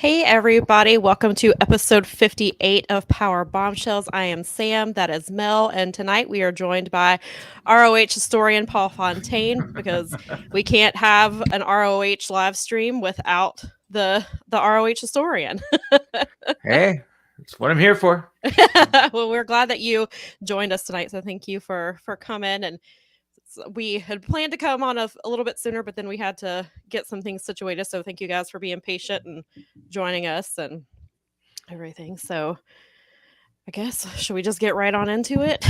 Hey everybody, welcome to episode 58 of Powerbombshells. I am Sam, that is Mel, and tonight we are joined by ROH historian Paul Fontaine because we can't have an ROH live stream without the ROH historian. Hey, that's what I'm here for. Well, we're glad that you joined us tonight, so thank you for coming. And we had planned to come on a little bit sooner, but then we had to get some things situated. So thank you guys for being patient and joining us and everything. So I guess, should we just get right on into it?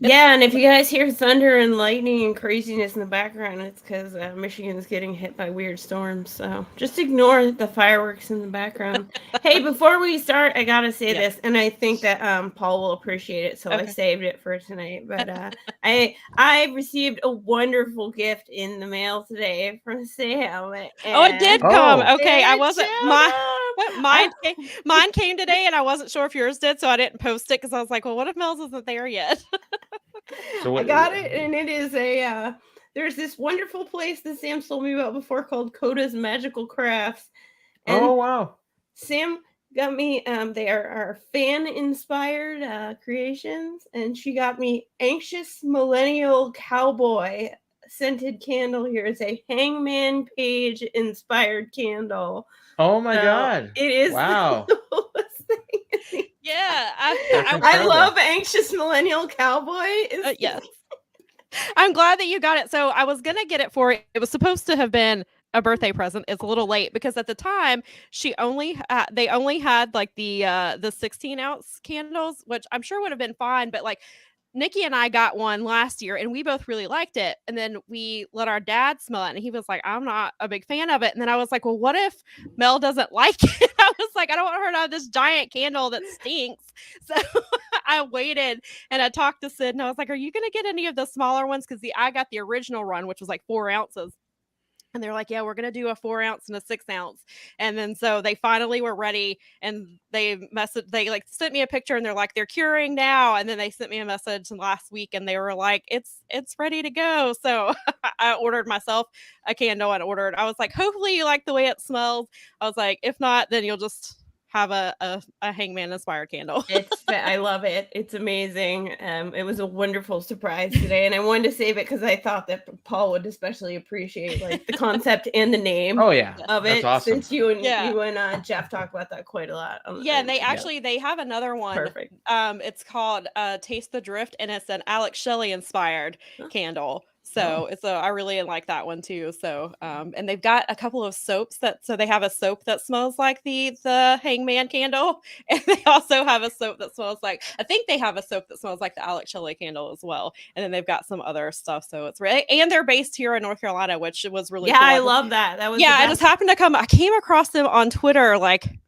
Yeah, and if you guys hear thunder and lightning and craziness in the background, it's because Michigan's getting hit by weird storms. So just ignore the fireworks in the background. Hey, before we start, I gotta say this, and I think that Paul will appreciate it, so I saved it for tonight. But I received a wonderful gift in the mail today from Sam. Oh, it did come. Okay, I wasn't mine came today, and I wasn't sure if yours did, so I didn't post it because I was like, well, what if Mel's isn't there yet? So I got it, and it is a there's this wonderful place that Sam told me about before called Coda's Magical Crafts. And oh wow! Sam got me they are fan inspired creations, and she got me Anxious Millennial Cowboy scented candle. Here is a Hangman Page inspired candle. Oh my god! It is wow. Yeah, I love Anxious Millennial Cowboy. Yes. I'm glad that you got it. So I was gonna get it for it was supposed to have been a birthday present. It's a little late because at the time they only had like the 16-ounce candles, which I'm sure would have been fine, but like Nikki and I got one last year and we both really liked it. And then we let our dad smell it and he was like, I'm not a big fan of it. And then I was like, well, what if Mel doesn't like it? I was like, I don't want her to have this giant candle that stinks. So I waited and I talked to Sid and I was like, are you going to get any of the smaller ones? Because I got the original run, which was like 4 ounces. And they're like, yeah, we're going to do a 4 ounce and a 6 ounce. And then so they finally were ready and they like sent me a picture and they're like, they're curing now. And then they sent me a message last week and they were like, it's ready to go. So I ordered myself a candle and I was like, hopefully you like the way it smells. I was like, if not, then you'll just have a Hangman inspired candle. I love it. It's amazing. It was a wonderful surprise today, and I wanted to save it because I thought that Paul would especially appreciate like the concept and the name. Oh yeah, of it. That's awesome. Since you and Jeff talk about that quite a lot. Yeah, and they have another one. Perfect. It's called Taste the Drift, and it's an Alex Shelley inspired candle. So I really like that one too. So and they've got a couple of soaps so they have a soap that smells like the Hangman candle, and they also have a soap that smells like they have a soap that smells like the Alex Shelley candle as well. And then they've got some other stuff. So it's really, and they're based here in North Carolina, which was really cool. I love that. That was I just happened to I came across them on Twitter like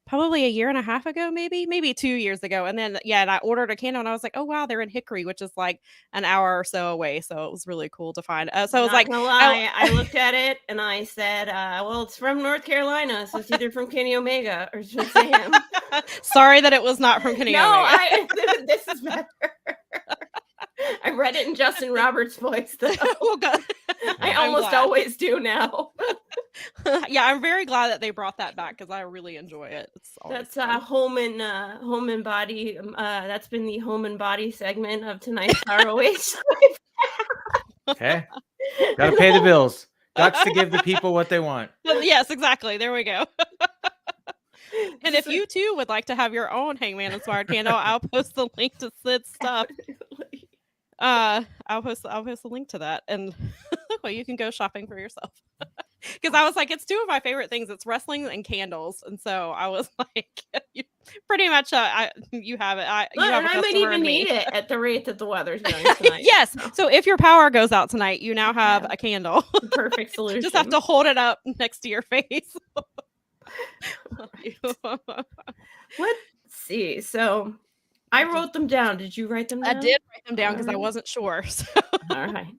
probably a year and a half ago, maybe 2 years ago. And then, and I ordered a candle and I was like, oh, wow, they're in Hickory, which is like an hour or so away. So it was really cool to find. So I was like, I looked at it and I said, well, it's from North Carolina. So it's either from Kenny Omega or from Sam. Sorry that it was not from Kenny Omega. This is better. I read it in Justin Roberts' voice, though. I almost always do now. Yeah, I'm very glad that they brought that back because I really enjoy it. That's home and body. That's been the home and body segment of tonight's ROH. Okay, gotta pay the bills. Got to give the people what they want. Yes, exactly. There we go. And if you too would like to have your own Hangman inspired candle, I'll post the link to Sid's stuff. I'll post a link to that, and well, you can go shopping for yourself. Because I was like, it's two of my favorite things. It's wrestling and candles, and so I was like, pretty much, you have it. I might even need it at the rate that the weather's going tonight. Yes. So if your power goes out tonight, you now have a candle. Perfect solution. Just have to hold it up next to your face. Let's see. So I wrote them down. Did you write them down? I did write them down because I wasn't sure. So. All right.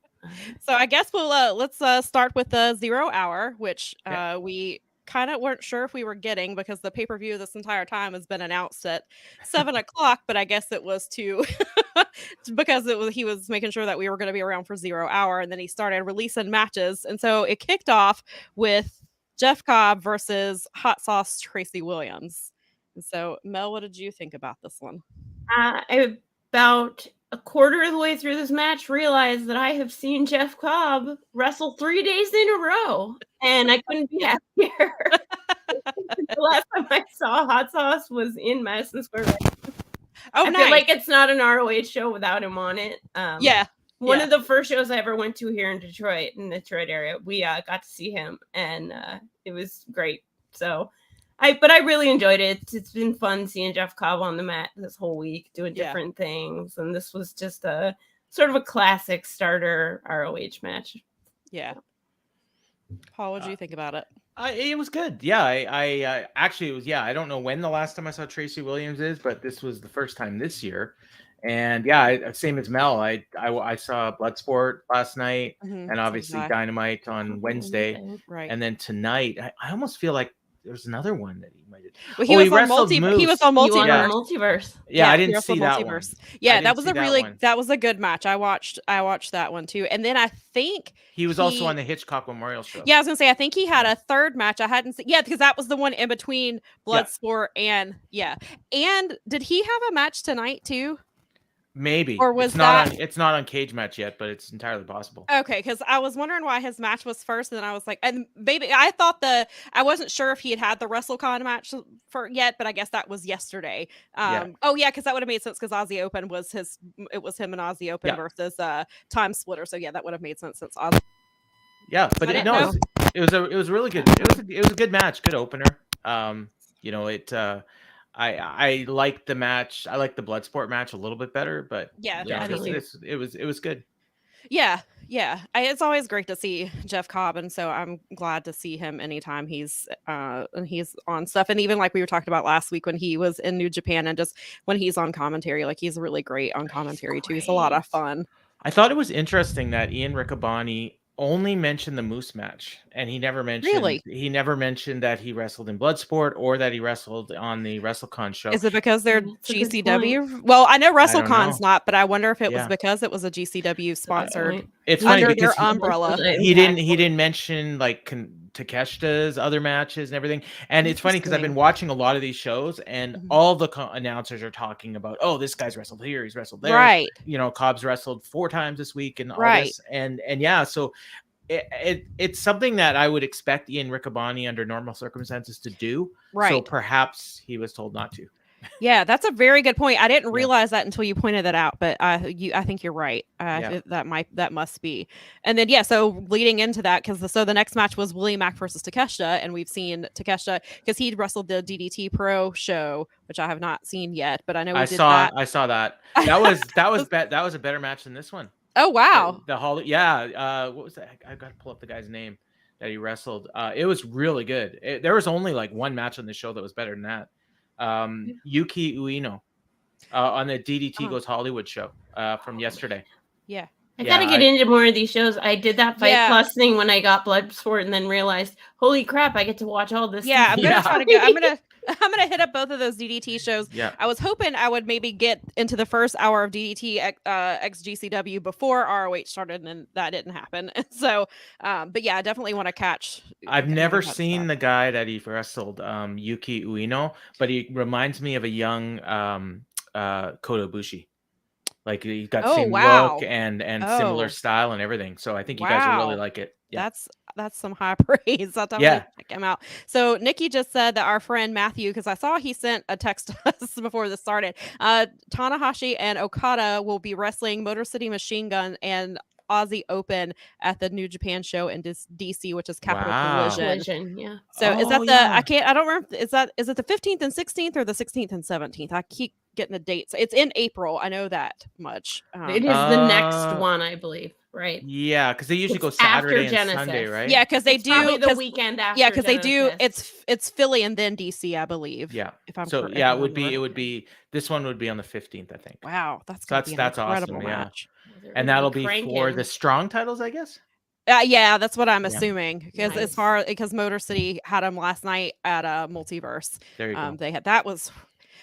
So I guess let's start with the 0 hour, which we kind of weren't sure if we were getting because the pay-per-view this entire time has been announced at 7:00, but I guess it was because he was making sure that we were going to be around for 0 hour, and then he started releasing matches, and so it kicked off with Jeff Cobb versus Hot Sauce Tracy Williams. And so, Mel, what did you think about this one? I about a quarter of the way through this match realized that I have seen Jeff Cobb wrestle 3 days in a row, and I couldn't be happier. The last time I saw Hot Sauce was in Madison Square Garden. Oh, I nice. feel like it's not an ROH show without him on it. One of the first shows I ever went to here in Detroit, area, we got to see him, and it was great. So, I really enjoyed it. It's been fun seeing Jeff Cobb on the mat this whole week doing different things, and this was just a sort of a classic starter ROH match. Yeah. Paul, what did you think about it? It was good. Yeah, I actually it was. Yeah, I don't know when the last time I saw Tracy Williams is, but this was the first time this year. And yeah, same as Mel. I saw Bloodsport last night, and obviously Dynamite on Wednesday, right? And then tonight, I almost feel like there's another one that he might have. Well, he was on Multiverse. Yeah, I didn't see that one. Yeah, that was that was a good match. I watched that one too. And then I think he was also on the Hitchcock Memorial Show. Yeah, I was gonna say I think he had a third match. I hadn't seen. Yeah, because that was the one in between Bloodsport and And did he have a match tonight too? Maybe, or was it's not on Cage Match yet, but it's entirely possible. Okay, because I was wondering why his match was first, and then I was like, and maybe I thought I wasn't sure if he had the WrestleCon match yet, but I guess that was yesterday. Oh yeah, because that would have made sense because Aussie Open was it was him and Aussie Open versus Time Splitter. So yeah, that would have made sense since Aussie. Yeah, but it was really good. It was a good match, good opener. I liked the match. I liked the Bloodsport match a little bit better, but it was good. Yeah. It's always great to see Jeff Cobb, and so I'm glad to see him anytime he's on stuff. And even like we were talking about last week when he was in New Japan, and just when he's on commentary, like he's really great on commentary too. He's a lot of fun. I thought it was interesting that Ian Riccaboni only mentioned the Moose match, and he never mentioned that he wrestled in Bloodsport or that he wrestled on the WrestleCon show. Is it because they're GCW? Well, I know WrestleCon's not, but I wonder if it was because it was a GCW sponsored. It's funny under because their umbrella. He didn't mention like Takeshita's other matches and everything. And it's funny because I've been watching a lot of these shows, and all the announcers are talking about, oh, this guy's wrestled here, he's wrestled there. Right. Cobb's wrestled 4 times this week and all this. And yeah, so it's something that I would expect Ian Riccaboni under normal circumstances to do. Right. So perhaps he was told not to. Yeah, that's a very good point. I didn't realize that until you pointed that out, but I think you're right. That must be. And then so leading into that, because the next match was Willie Mack versus Takeshita, and we've seen Takeshita because he wrestled the DDT Pro show, which I have not seen yet, but I know I saw that. That was a better match than this one. Oh wow! What was that? I got to pull up the guy's name that he wrestled. It was really good. There was only like one match on the show that was better than that. Yuki Ueno on the DDT Goes Hollywood show from yesterday. Yeah. I gotta get into more of these shows. I did that Fight Plus thing when I got Bloodsport, and then realized, holy crap, I get to watch all this. Yeah, I'm gonna try to go. I'm gonna hit up both of those DDT shows. Yeah. I was hoping I would maybe get into the first hour of DDT X GCW before ROH started, and that didn't happen. So, but yeah, I definitely want to catch. I've never seen the guy that he wrestled, Yuki Ueno, but he reminds me of a young Kota Ibushi. Like he's got the same look and similar style and everything. So I think you guys will really like it. Yeah. That's some high praise. I'll definitely check him out. So Nikki just said that our friend Matthew, because I saw he sent a text to us before this started. Tanahashi and Okada will be wrestling Motor City Machine Gun and Aussie Open at the New Japan show in DC, which is Capital Collision. Yeah. So is that I don't remember. Is it the 15th and 16th or the 16th and 17th? I keep getting the dates. It's in April. I know that much. It is the next one, I believe. Right. Yeah, because they usually go Saturday and Sunday, right? Yeah, because they do the weekend after. Yeah, because they do. It's Philly and then DC, I believe. Yeah. If I'm correct. Yeah, it would be this one would be on the 15th, I think. Wow, that's incredible awesome. Match. And that'll be for the strong titles, I guess. Yeah, that's what I'm assuming, because because Motor City had them last night at Multiverse. There you go. They had that was.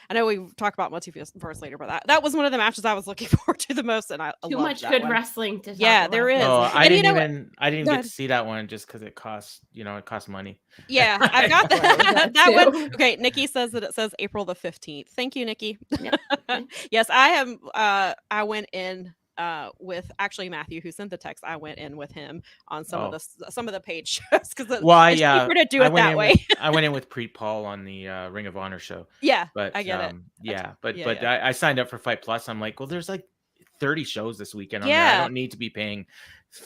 I know we talk about multiverse later, but that was one of the matches I was looking forward to the most, and I Too loved much that good one. wrestling to talk Yeah, about. there is. Oh, I And you didn't know, even go get to ahead. see that one just because it costs, it costs money. Yeah, I've got Well, that that one. too. Okay, Nikki says that it says April the 15th. Thank you, Nikki. Yeah, okay. Yes, I am. I went in with actually Matthew, who sent the text. I went in with him on some of Oh, the paid shows because well, it's cheaper to do I it went that in way. with I went in with Preet Paul on the Ring of Honor show, Yeah, but I get it. yeah, but Yeah. I signed up for Fight Plus. I'm like, well, there's like 30 shows this weekend on there. I Yeah. don't need to be paying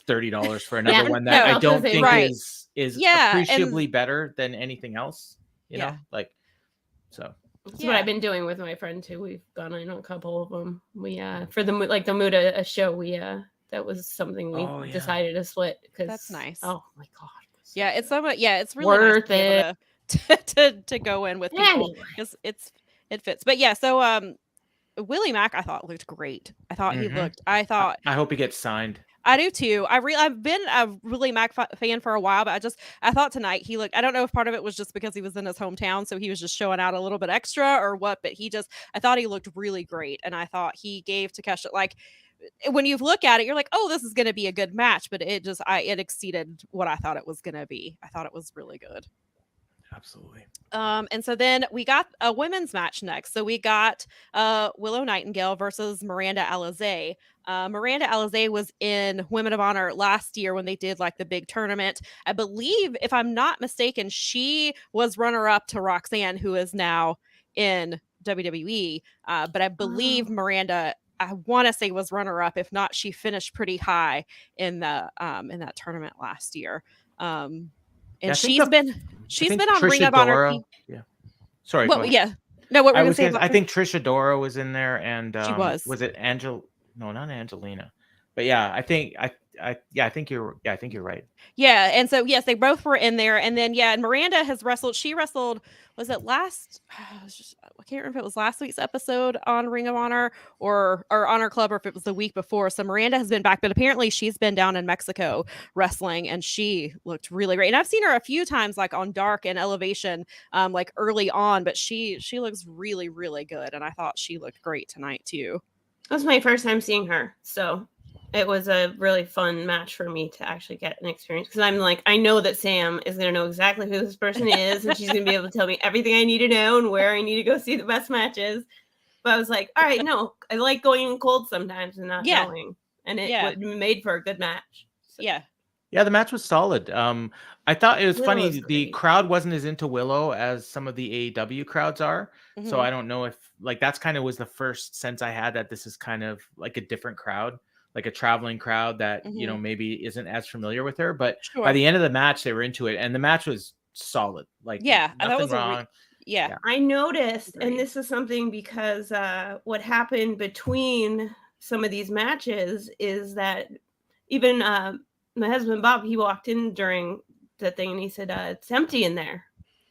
$30 for Yeah, another one that I no, don't same. think Right. is Yeah, and appreciably better than anything else. You Yeah. know, like so. That's Yeah. what I've been doing with my friend too. We've gone on a couple of them. We for the Muda show. We that was something we Oh, yeah. decided to split because That's nice. Oh my god. So Yeah, it's good. it's really nice Worth to be able to go in with people Anyway. because it fits. But yeah, so Willie Mack I thought looked great. I thought he Mhm. looked. I thought I hope he gets signed. I do too. I've been a Willie Mack fan for a while, but I thought tonight he looked. I don't know if part of it was just because he was in his hometown, so he was just showing out a little bit extra or what. But I thought he looked really great, and I thought he gave Takeshita like. When you look at it, you're like, "Oh, this is going to be a good match," but it exceeded what I thought it was going to be. I thought it was really good. Absolutely. And so then we got a women's match next. So we got Willow Nightingale versus Miranda Alizé. Miranda Alizé was in Women of Honor last year when they did like the big tournament. I believe, if I'm not mistaken, she was runner-up to Roxanne, who is now in WWE. But I believe Miranda, I want to say, was runner-up. If not, she finished pretty high in the in that tournament last year. And Yeah, I think she's been on Ring of Honor. Yeah. Sorry. Well, go ahead. yeah. No, what were I you was gonna say gonna, about I her? think Trisha Dora was in there, and She was. Was it Angel? No, not Angelina. But yeah, I think you're right. Yeah, and so yes, they both were in there, and then and Miranda has wrestled. She wrestled. Was it last? I can't remember if it was last week's episode on Ring of Honor or Honor Club, or if it was the week before. So Miranda has been back, but apparently she's been down in Mexico wrestling, and she looked really great. And I've seen her a few times, like on Dark and Elevation, like early on, but she looks really, really good, and I thought she looked great tonight too. That was my first time seeing her, so it was a really fun match for me to actually get an experience because I'm like, I know that Sam is going to know exactly who this person is, and she's going to be able to tell me everything I need to know and where I need to go see the best matches. But I was like, all right, no, I like going in cold sometimes and not knowing, and it made for a good match. So. Yeah, the match was solid. I thought it was Willow funny. was The great. crowd wasn't as into Willow as some of the AEW crowds are. Mm-hmm. So I don't know if that's kind of was the first sense I had that this is kind of like a different crowd, like a traveling crowd that maybe isn't as familiar with her. But by the end of the match, they were into it, and the match was solid. Like nothing wrong. I noticed, and this is something because what happened between some of these matches is that even my husband Bob, he walked in during the thing and he said, it's empty in there.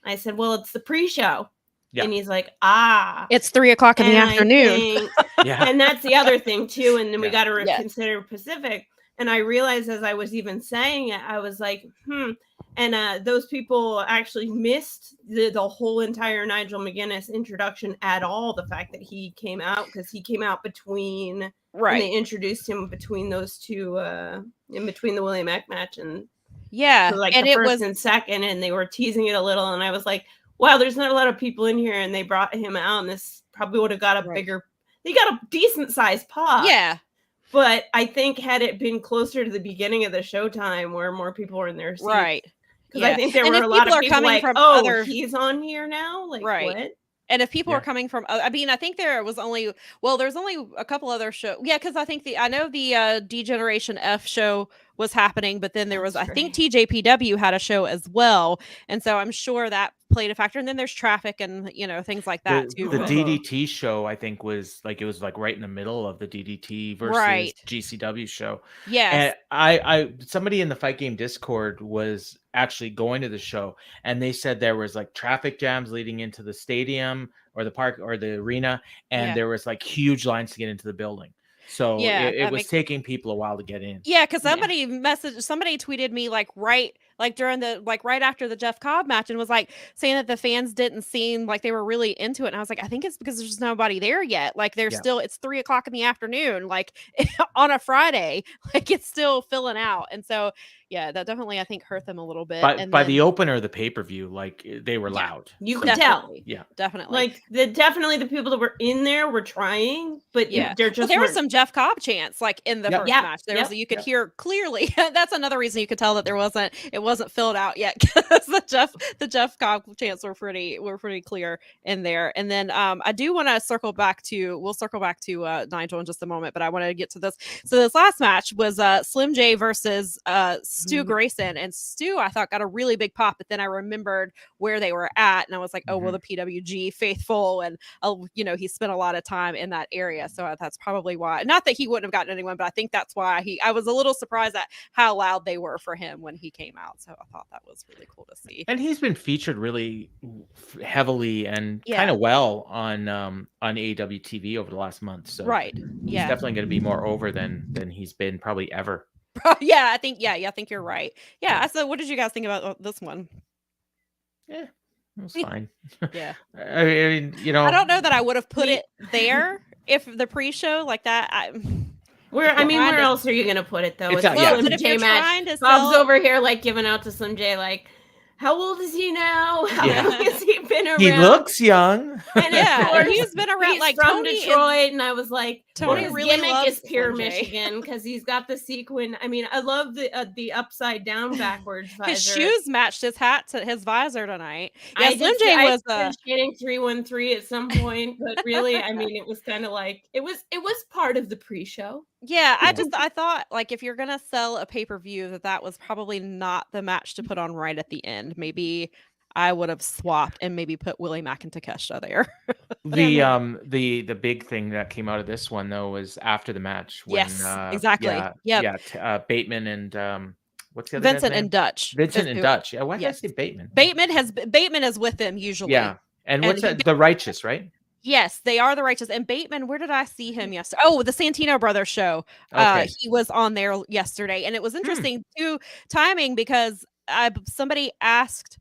I said, well, it's the pre-show. Yeah. And he's like, it's 3:00 in the afternoon. And that's the other thing too. And then we got to consider Pacific. And I realized as I was even saying it, I was like, And those people actually missed the whole entire Nigel McGuinness introduction at all. The fact that he came out, because he came out between, and they introduced him between those two, in between the William Mack match and like and the first and second, and they were teasing it a little. And I was like, wow, there's not a lot of people in here, and they brought him out, and this probably would have got a bigger. He got a decent sized pop. Yeah. But I think had it been closer to the beginning of the showtime where more people were in their seats. Right. Because I think there were a lot of people coming like, from he's on here now? Like, what? And if people are coming from, I mean, I think there's only a couple other shows. Yeah, because I know the D-Generation F show was happening, but then there was, I think TJPW had a show as well. And so I'm sure that played a factor. And then there's traffic and, things like that too. The DDT show, I think, was like, it was like right in the middle of the DDT versus GCW show. Yes. And somebody in the Fight Game Discord was actually going to the show, and they said there was like traffic jams leading into the stadium or the park or the arena, and there was like huge lines to get into the building. So it was taking people a while to get in. Yeah, because somebody tweeted me like right like during the right after the Jeff Cobb match, and was like saying that the fans didn't seem like they were really into it. And I was like, I think it's because there's just nobody there yet. Like there's still, it's 3:00 in the afternoon, like on a Friday, like it's still filling out. And so yeah, that definitely I think hurt them a little bit. But by the opener of the pay-per-view, like they were loud. You could tell. Yeah, definitely. Like definitely the people that were in there were trying, but they're just there was some Jeff Cobb chants like in the first match. There was you could hear clearly. That's another reason you could tell that it wasn't filled out yet, because the Jeff Cobb chants were pretty clear in there. And then I do want to circle back to Nigel in just a moment, but I want to get to this. So this last match was Slim J versus Stu Grayson, and Stu I thought got a really big pop, but then I remembered where they were at, and I was like, oh well, the PWG faithful, and he spent a lot of time in that area, so that's probably why. Not that he wouldn't have gotten anyone, but I think that's why I was a little surprised at how loud they were for him when he came out. So I thought that was really cool to see. And he's been featured really heavily and kind of well on AEW TV over the last month. So he's definitely going to be more over than he's been probably ever. I think you're right. So what did you guys think about this one? Yeah, it was fine. Yeah. I mean, I don't know that I would have put it there if the pre-show like that. Where else are you gonna put it though? Exactly. Slim J match. Bob's over here like giving out to Slim J like, how old is he now? How long has he been around? He looks young. And he's been around. He's like from Tony Detroit, and I was like, Tony his really gimmick loves is pure Slim J. Michigan because he's got the sequin. I mean, I love the upside down backwards visor. His shoes matched his hat to his visor tonight. Yeah, Slim J was getting 313 at some point, but really, I mean, it was kind of like it was part of the pre-show. Yeah, I thought like if you're gonna sell a pay-per-view that was probably not the match to put on right at the end. Maybe I would have swapped and maybe put Willie Mack and Takeshita there. The big thing that came out of this one though was after the match. When, exactly. Bateman and what's the other Vincent and Dutch. Vincent and Dutch. Yeah, why did I say Bateman? Bateman is with them usually. Yeah, and what's that? The Righteous, right? Yes, they are the Righteous. And Bateman, where did I see him yesterday? Oh, the Santino Brothers show. He was on there yesterday, and it was interesting too timing because somebody asked.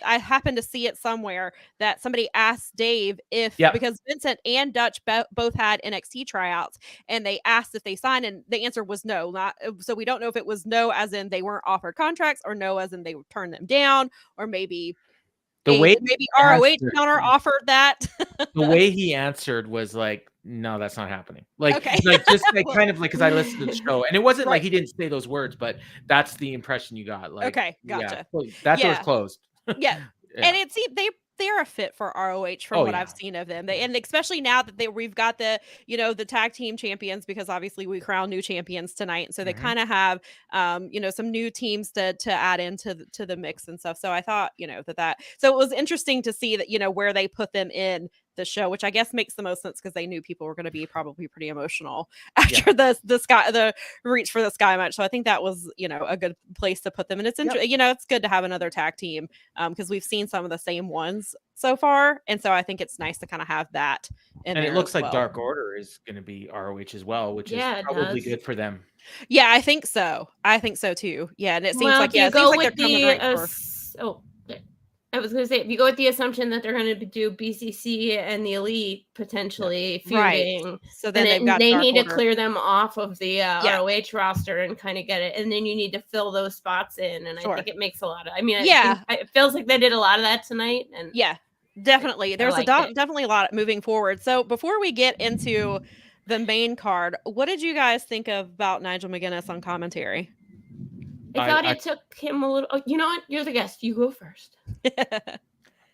I happened to see it somewhere that somebody asked Dave because Vincent and Dutch both had NXT tryouts, and they asked if they signed, and the answer was no. So we don't know if it was no as in they weren't offered contracts, or no as in they turned them down, or maybe maybe ROH counter offered that. The way he answered was like, no, that's not happening. Like just like kind of like, because I listened to the show, and it wasn't like he didn't say those words, but that's the impression you got. Like, gotcha. That door's closed. And it seemed they're a fit for ROH from what I've seen of them. And especially now that we've got the the tag team champions, because obviously we crown new champions tonight, so they kind of have some new teams to add into the mix and stuff. So I thought that so it was interesting to see that where they put them in the show, which I guess makes the most sense because they knew people were going to be probably pretty emotional after the reach for the Sky match. So I think that was a good place to put them. And it's it's good to have another tag team because we've seen some of the same ones so far, and so I think it's nice to kind of have that. And it looks like Dark Order is going to be ROH as well, which is probably good for them. Yeah, I think so. I think so too. Yeah, and it seems like they're coming right for. I was going to say, if you go with the assumption that they're going to do BCC and the Elite potentially feuding, so then they need to clear them off of the ROH roster and kind of get it, and then you need to fill those spots in, and I think it makes a lot of. I mean, it feels like they did a lot of that tonight, and definitely, there's definitely a lot moving forward. So before we get into the main card, what did you guys think about Nigel McGuinness on commentary? I thought it took him a little. You know what? You're the guest. You go first.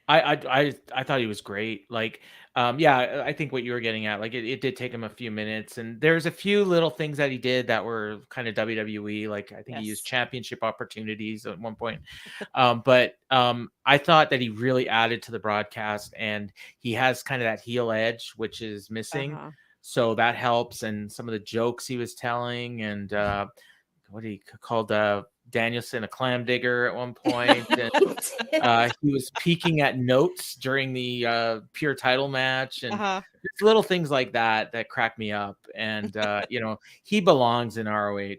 I thought he was great. Like, I think what you were getting at, like, it did take him a few minutes, and there's a few little things that he did that were kind of WWE. Like, I think he used championship opportunities at one point. But I thought that he really added to the broadcast, and he has kind of that heel edge, which is missing. So that helps. And some of the jokes he was telling, and what he called Danielson a clam digger at one point. And he was peeking at notes during the pure title match, and little things like that crack me up. And he belongs in ROH.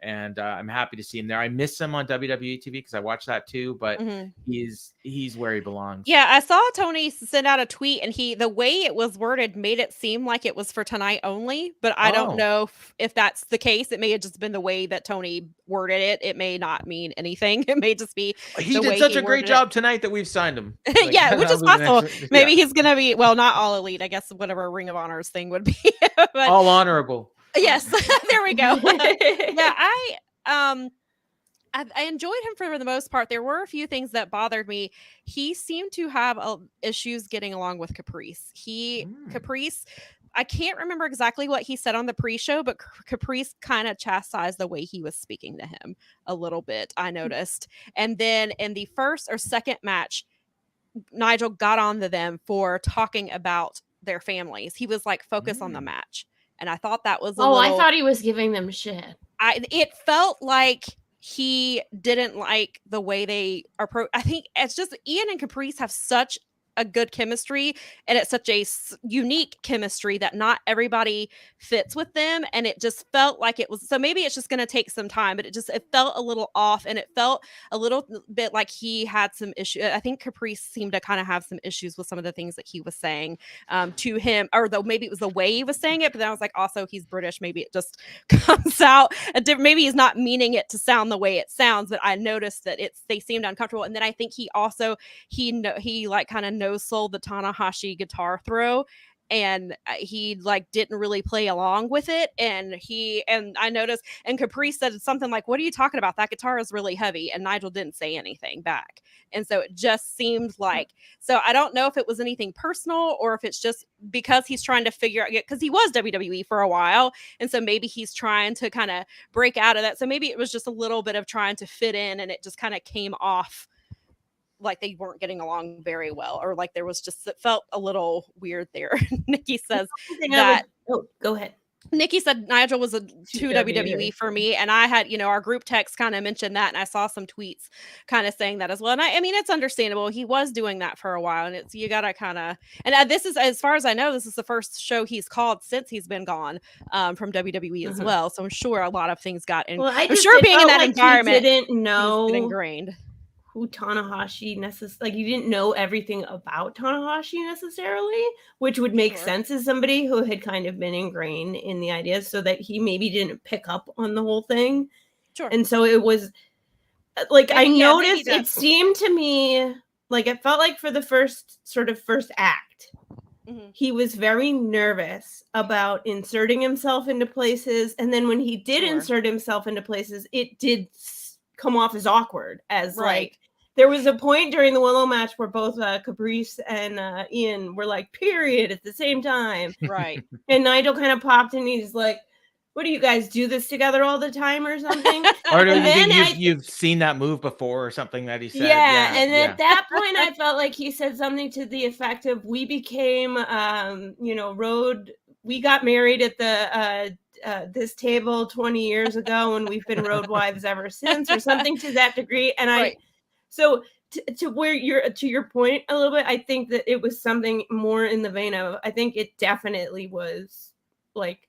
and I'm happy to see him there. I miss him on WWE TV because I watch that too, but Mhm. he's where he belongs. Yeah, I saw Tony send out a tweet, and the way it was worded made it seem like it was for tonight only, but I don't Oh. know if that's the case. It may have just been the way that Tony worded it. It may not mean anything. It may just be He the did way such he a great worded job tonight that we've signed him. it. Yeah, which that is was an possible. extra- Maybe yeah. he's gonna be not all elite. I guess whatever Ring of Honor's thing would be. But all honorable. yes, there we go. Yeah, I enjoyed him for the most part. There were a few things that bothered me. He seemed to have issues getting along with Caprice. Caprice, I can't remember exactly what he said on the pre-show, but Caprice kind of chastised the way he was speaking to him a little bit, I noticed. And then in the first or second match, Nigel got on to them for talking about their families. He was like, focus on the match. And I thought that was I thought he was giving them shit. It felt like he didn't like the way they approach. I think it's just Ian and Caprice have such a good chemistry, and it's such a unique chemistry that not everybody fits with them, and it just felt like it was. So maybe it's just going to take some time, but it felt a little off, and it felt a little bit like he had some issue. I think Caprice seemed to kind of have some issues with some of the things that he was saying to him, or though maybe it was the way he was saying it, but then I was like, also he's British, maybe it just comes out maybe he's not meaning it to sound the way it sounds, but I noticed that they seemed uncomfortable. And then I think he also he like kind of no-sold the Tanahashi guitar throw, and he like didn't really play along with it, and I noticed, and Caprice said something like, what are you talking about, that guitar is really heavy, and Nigel didn't say anything back. And so it just seemed like, so I don't know if it was anything personal or if it's just because he's trying to figure out, because he was WWE for a while, and so maybe he's trying to kind of break out of that. So maybe it was just a little bit of trying to fit in, and it just kind of came off like they weren't getting along very well, or like there was just, it felt a little weird there. Nikki says that. Go ahead. Nikki said Nigel was too WWE for me, and I had, our group text kind of mentioned that, and I saw some tweets kind of saying that as well. And I mean, it's understandable. He was doing that for a while, and you gotta kind of. And this is, as far as I know, this is the first show he's called since he's been gone from WWE as well. So I'm sure a lot of things got in. I'm sure being in that environment, didn't know ingrained. Who Tanahashi you didn't know everything about Tanahashi necessarily, which would make sense as somebody who had kind of been ingrained in the ideas, so that he maybe didn't pick up on the whole thing. Sure. And so it was like, I noticed it seemed to me like it felt like for the first act, he was very nervous about inserting himself into places, and then when he did insert himself into places, it did come off as awkward, as like there was a point during the Willow match where both Caprice and Ian were like, period, at the same time. Right. And Nigel kind of popped in, and he's like, what do you guys do this together all the time or something? Or do you think you've seen that move before or something that he said? Yeah, and at that point I felt like he said something to the effect of, we became, we got married at the this table 20 years ago, and we've been road wives ever since, or something to that degree. And so to where to your point a little bit, I think that it was something more in the vein of, I think it definitely was like,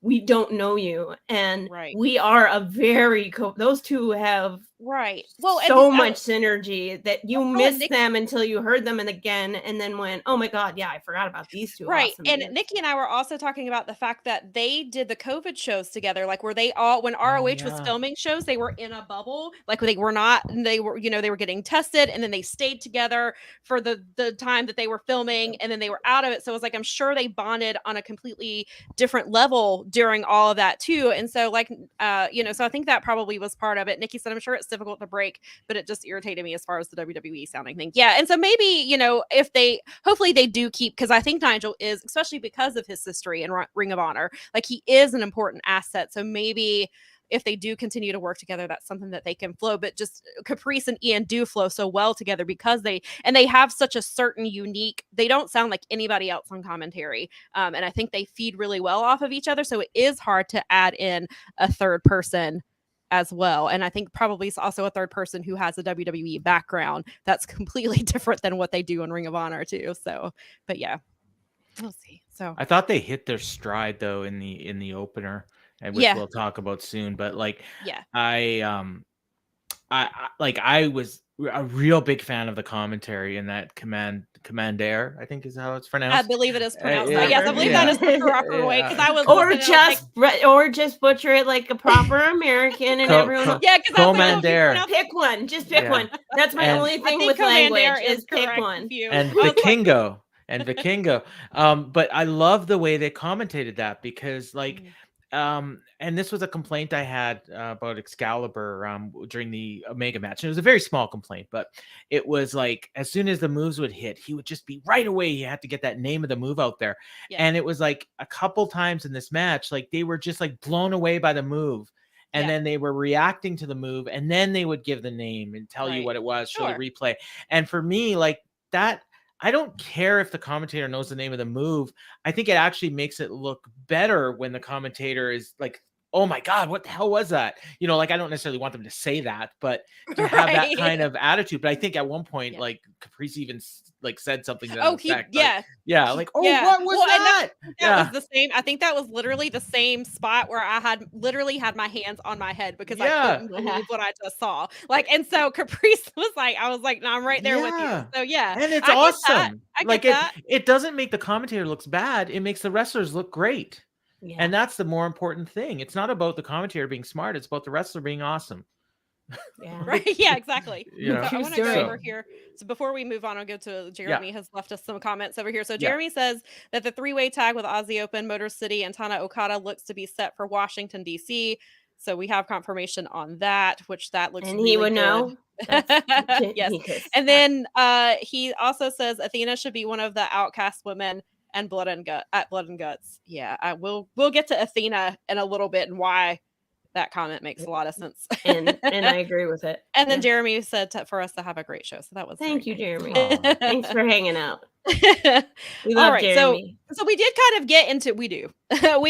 we don't know you, and we are a very those two have so much synergy that you missed them until you heard them again, and then went, oh my god, yeah, I forgot about these two. Awesome And dudes. Nikki and I were also talking about the fact that they did the COVID shows together, like where they all, when ROH was filming shows, they were in a bubble, like they were they were getting tested, and then they stayed together for the time that they were filming, and then they were out of it. So it was like, I'm sure they bonded on a completely different level during all of that too. And so so I think that probably was part of it. Nikki said, I'm sure it's difficult to break, but it just irritated me as far as the WWE sounding thing. Yeah. And so maybe, if hopefully they do keep, because I think Nigel is, especially because of his history in Ring of Honor, like he is an important asset. So maybe if they do continue to work together, that's something that they can flow. But just Caprice and Ian do flow so well together because they have such a certain unique, they don't sound like anybody else on commentary. And I think they feed really well off of each other. So it is hard to add in a third person as well. And I think probably it's also a third person who has a WWE background that's completely different than what they do in Ring of Honor too. So, but yeah, we'll see. So I thought they hit their stride though in the opener. and which Yeah. we'll talk about soon. But like, Yeah. I was a real big fan of the commentary in that Commander, I think is how it's I pronounced. believe it is pronounced yeah, that. Yes, I believe that yeah, is the proper way because I was Or listening. I was like, just butcher it like a proper American, and everyone. yeah, because I was like, well, if you Commander. pronounce Pick one. Just pick Yeah. one. That's my And- only I thing think with language Commander is pick correct one. with you. and I was like, Vikingo and Vikingo. But I love the way they commentated that because like and this was a complaint I had about Excalibur during the Omega match. And it was a very small complaint, but it was like as soon as the moves would hit, he would just be right away. He had to get that name of the move out there. Yeah. And it was like a couple times in this match, like they were just like blown away by the move. And Yeah. then they were reacting to the move, and then they would give the name and tell you Right. what it was, show Sure. the replay. And for me, like that, I don't care if the commentator knows the name of the move. I think it actually makes it look better when the commentator is like, oh my God, what the hell was that? You know, like I don't necessarily want them to say that, but to have that Right. kind of attitude. But I think at one point, Yeah. like Caprice even like said something to that Oh, effect. yeah. Like, oh, Yeah. what was Well, and that? That was the same. I think that was literally the same spot where I had literally had my hands on my head because I couldn't believe what I just saw. Like, and so Caprice was like, I was like, no, I'm right there with you. So yeah, And it's I get that. awesome. I Like get that. it doesn't make the commentator looks bad. It makes the wrestlers look great. Yeah. And that's the more important thing. It's not about the commentator being smart. It's about the wrestler being awesome. Yeah. Right. Yeah, exactly. You know, So I True want to go story. over here. So before we move on, I'll go to Jeremy has left us some comments over here. So Yeah. Jeremy says that the three-way tag with Aussie Open, Motor City, and Tana Okada looks to be set for Washington, D.C. So we have confirmation on that, which that looks And really he would good. know. Yes. And then he also says Athena should be one of the outcast women and Blood and Guts. Yeah, we'll get to Athena in a little bit and why that comment makes a lot of sense. and I agree with it. And then Yeah. Jeremy said for us to have a great show. So that was Thank you, very Jeremy. Aw. Thanks for hanging out. nice. We All love right, Jeremy. so we did kind of get into we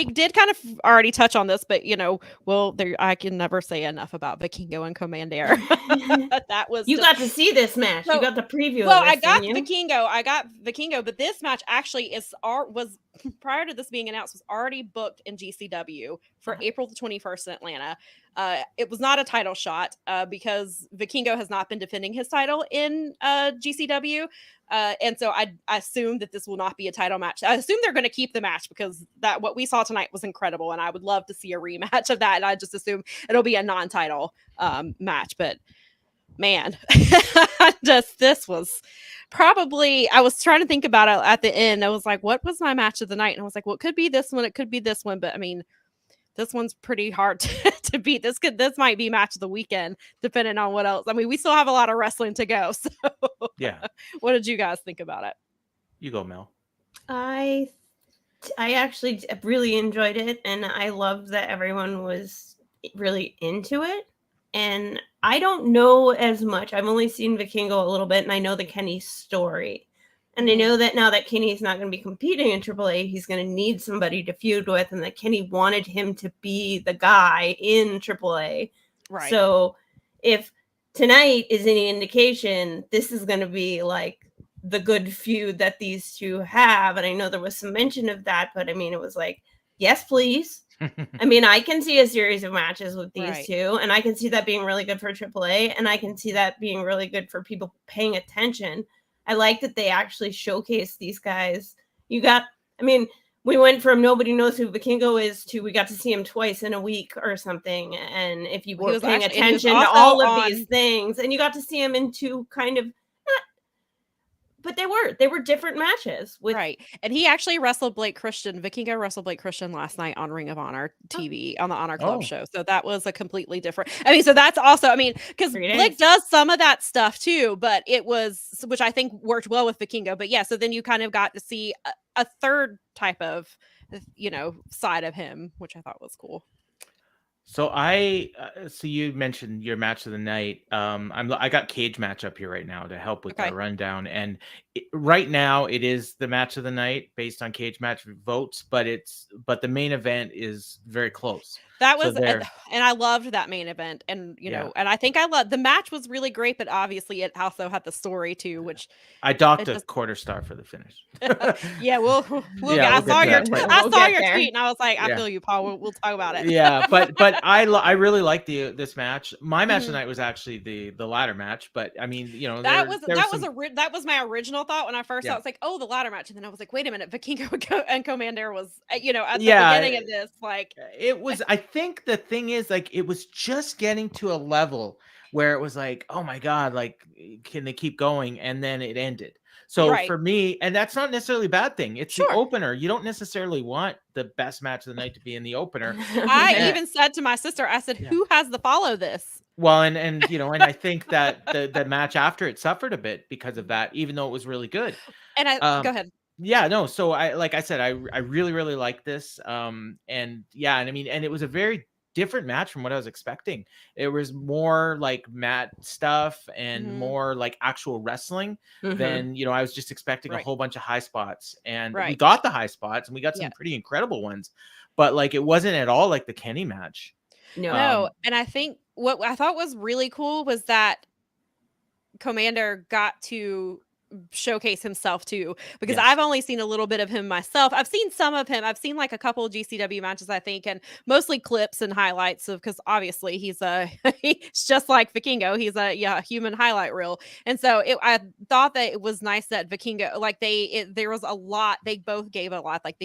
did kind of already touch on this, but you know, I can never say enough about Vikingo and Commander. That was You got to see this match. So- You got the preview. well, of this, I got didn't you? Vikingo, but this match actually was prior to this being announced was already booked in GCW for April the 21st in Atlanta. It was not a title shot because Vikingo has not been defending his title in GCW. And so I assume that this will not be a title match. I assume they're going to keep the match because what we saw tonight was incredible, and I would love to see a rematch of that. And I just assume it'll be a non-title match. But man, this was probably. I was trying to think about it at the end. I was like, what was my match of the night? And I was like, well, it could be this one. It could be this one. But I mean, this one's pretty hard to beat. This might be match of the weekend, depending on what else. I mean, we still have a lot of wrestling to go. So Yeah. what did you guys think about it? You go, Mel. I actually really enjoyed it, and I love that everyone was really into it. And I don't know as much. I've only seen Vikingo a little bit, and I know the Kenny story. And I know that now that Kenny's not going to be competing in AAA, he's going to need somebody to feud with, and that Kenny wanted him to be the guy in AAA. Right. So if tonight is any indication, this is going to be like the good feud that these two have. And I know there was some mention of that, but I mean, it was like, yes, please. I mean, I can see a series of matches with these two, and I can see that being really good for AAA, and I can see that being really good for people paying attention. I like that they actually showcase these guys. We went from nobody knows who Vikingo is to we got to see him twice in a week or something. And if you were paying attention to all of these things, and you got to see him in two kind of, but they were different matches. Right. And he actually wrestled Vikingo wrestled Blake Christian last night on Ring of Honor TV on the Honor Club show. So that was a completely different, so that's also, because Blake does some of that stuff too, but it was, which I think worked well with Vikingo. But yeah, so then you kind of got to see a third type of, side of him, which I thought was cool. So so you mentioned your match of the night. I got Cage Match up here right now to help with the rundown, and right now it is the match of the night based on Cage Match votes, but the main event is very close. That So was, there, and I loved that main event, and yeah, and I think I love the match was really great, but obviously it also had the story too, which I docked it a just quarter star for the finish. yeah, we'll Yeah, get. we'll I get saw to your that. But I We'll saw get your there. tweet, and I was like, I yeah, feel you, Paul. We'll talk about it. yeah, but I really like this match. My match Mhm. tonight was actually the ladder match, but I mean, That there was that was some, that was my original thought when I first saw it. yeah, It's like, oh, the ladder match, and then I was like, wait a minute, Vikingo and Commander was at the yeah. beginning of this, like, It was, I think the thing is, like, it was just getting to a level where it was like, oh my God, like, can they keep going? And then it ended. So right, for me, and that's not necessarily a bad thing. It's the sure. opener. You don't necessarily want the best match of the night to be in the opener. I And even said to my sister, I said, yeah. who has the follow this? Well, and I think that the match after it suffered a bit because of that, even though it was really good. And I go Um, ahead. yeah, no, so like I said, I really, really like this. And yeah, and I mean, and it was a very different match from what I was expecting. It was more like mat stuff and Hmm. more like actual wrestling than, I was just expecting a Right, whole bunch of high spots. And we right, got the high spots and we got yeah. some pretty incredible ones, but like it wasn't at all like the Kenny match. No. No, and I think what I thought was really cool was that Commander got to showcase himself too, because Yes. I've only seen a little bit of him myself. I've seen some of him. I've seen like a couple of GCW matches, I think, and mostly clips and highlights of, because obviously he's he's just like Vikingo. He's a human highlight reel. And so I thought that it was nice that Vikingo, like there was a lot. They both gave a lot. Like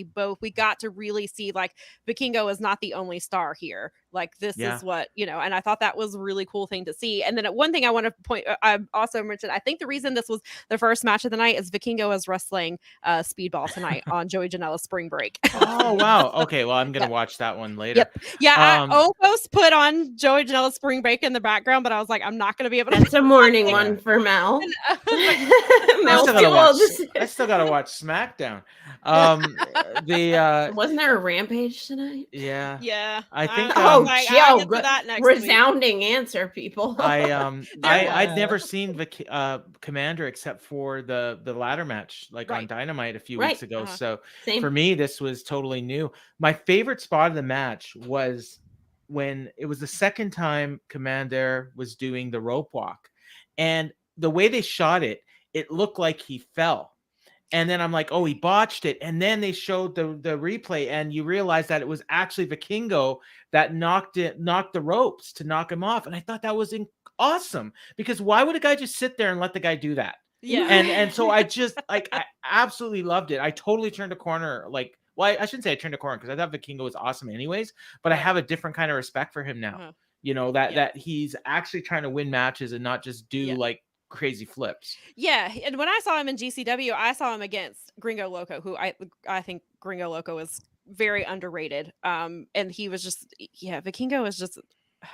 we got to really see like Vikingo is not the only star here. Like this Yeah. is what, and I thought that was a really cool thing to see. And then one thing I want to point, I also mentioned, I think the reason this was the first match of the night is Vikingo is wrestling Speedball tonight on Joey Janela's Spring Break. Oh wow. Okay. Well, I'm gonna Yep. watch that one later. Yep. Yeah, I Um, almost put on Joey Janela's Spring Break in the background, but I was like, I'm not going to be able to. That's a morning Yeah. one for Mel. And I was like, Mel's still too gotta watch. old. I still gotta watch SmackDown. Wasn't there a Rampage tonight? Yeah. yeah. I think, I was Oh, like, I'll Joe, get to that next week. resounding answer, people. I'd never seen Commander except for the ladder match, like on Right. Dynamite a few Right. weeks ago. Uh-huh. So Same. for me, this was totally new. My favorite spot of the match was when it was the second time Commander was doing the rope walk, and the way they shot it, it looked like he fell. And then I'm like, oh, he botched it. And then they showed the replay, and you realize that it was actually Vikingo that knocked the ropes to knock him off. And I thought that was awesome, because why would a guy just sit there and let the guy do that? Yeah. And so I just like, I absolutely loved it. I totally turned a corner. Like, well, I shouldn't say I turned a corner, because I thought Vikingo was awesome anyways, but I Right. have a different kind of respect for him now. Uh-huh. That he's actually trying to win matches and not just do Yeah. like crazy flips. Yeah, and when I saw him in GCW, I saw him against Gringo Loco, who I think Gringo Loco is very underrated. And he was just Vikingo is just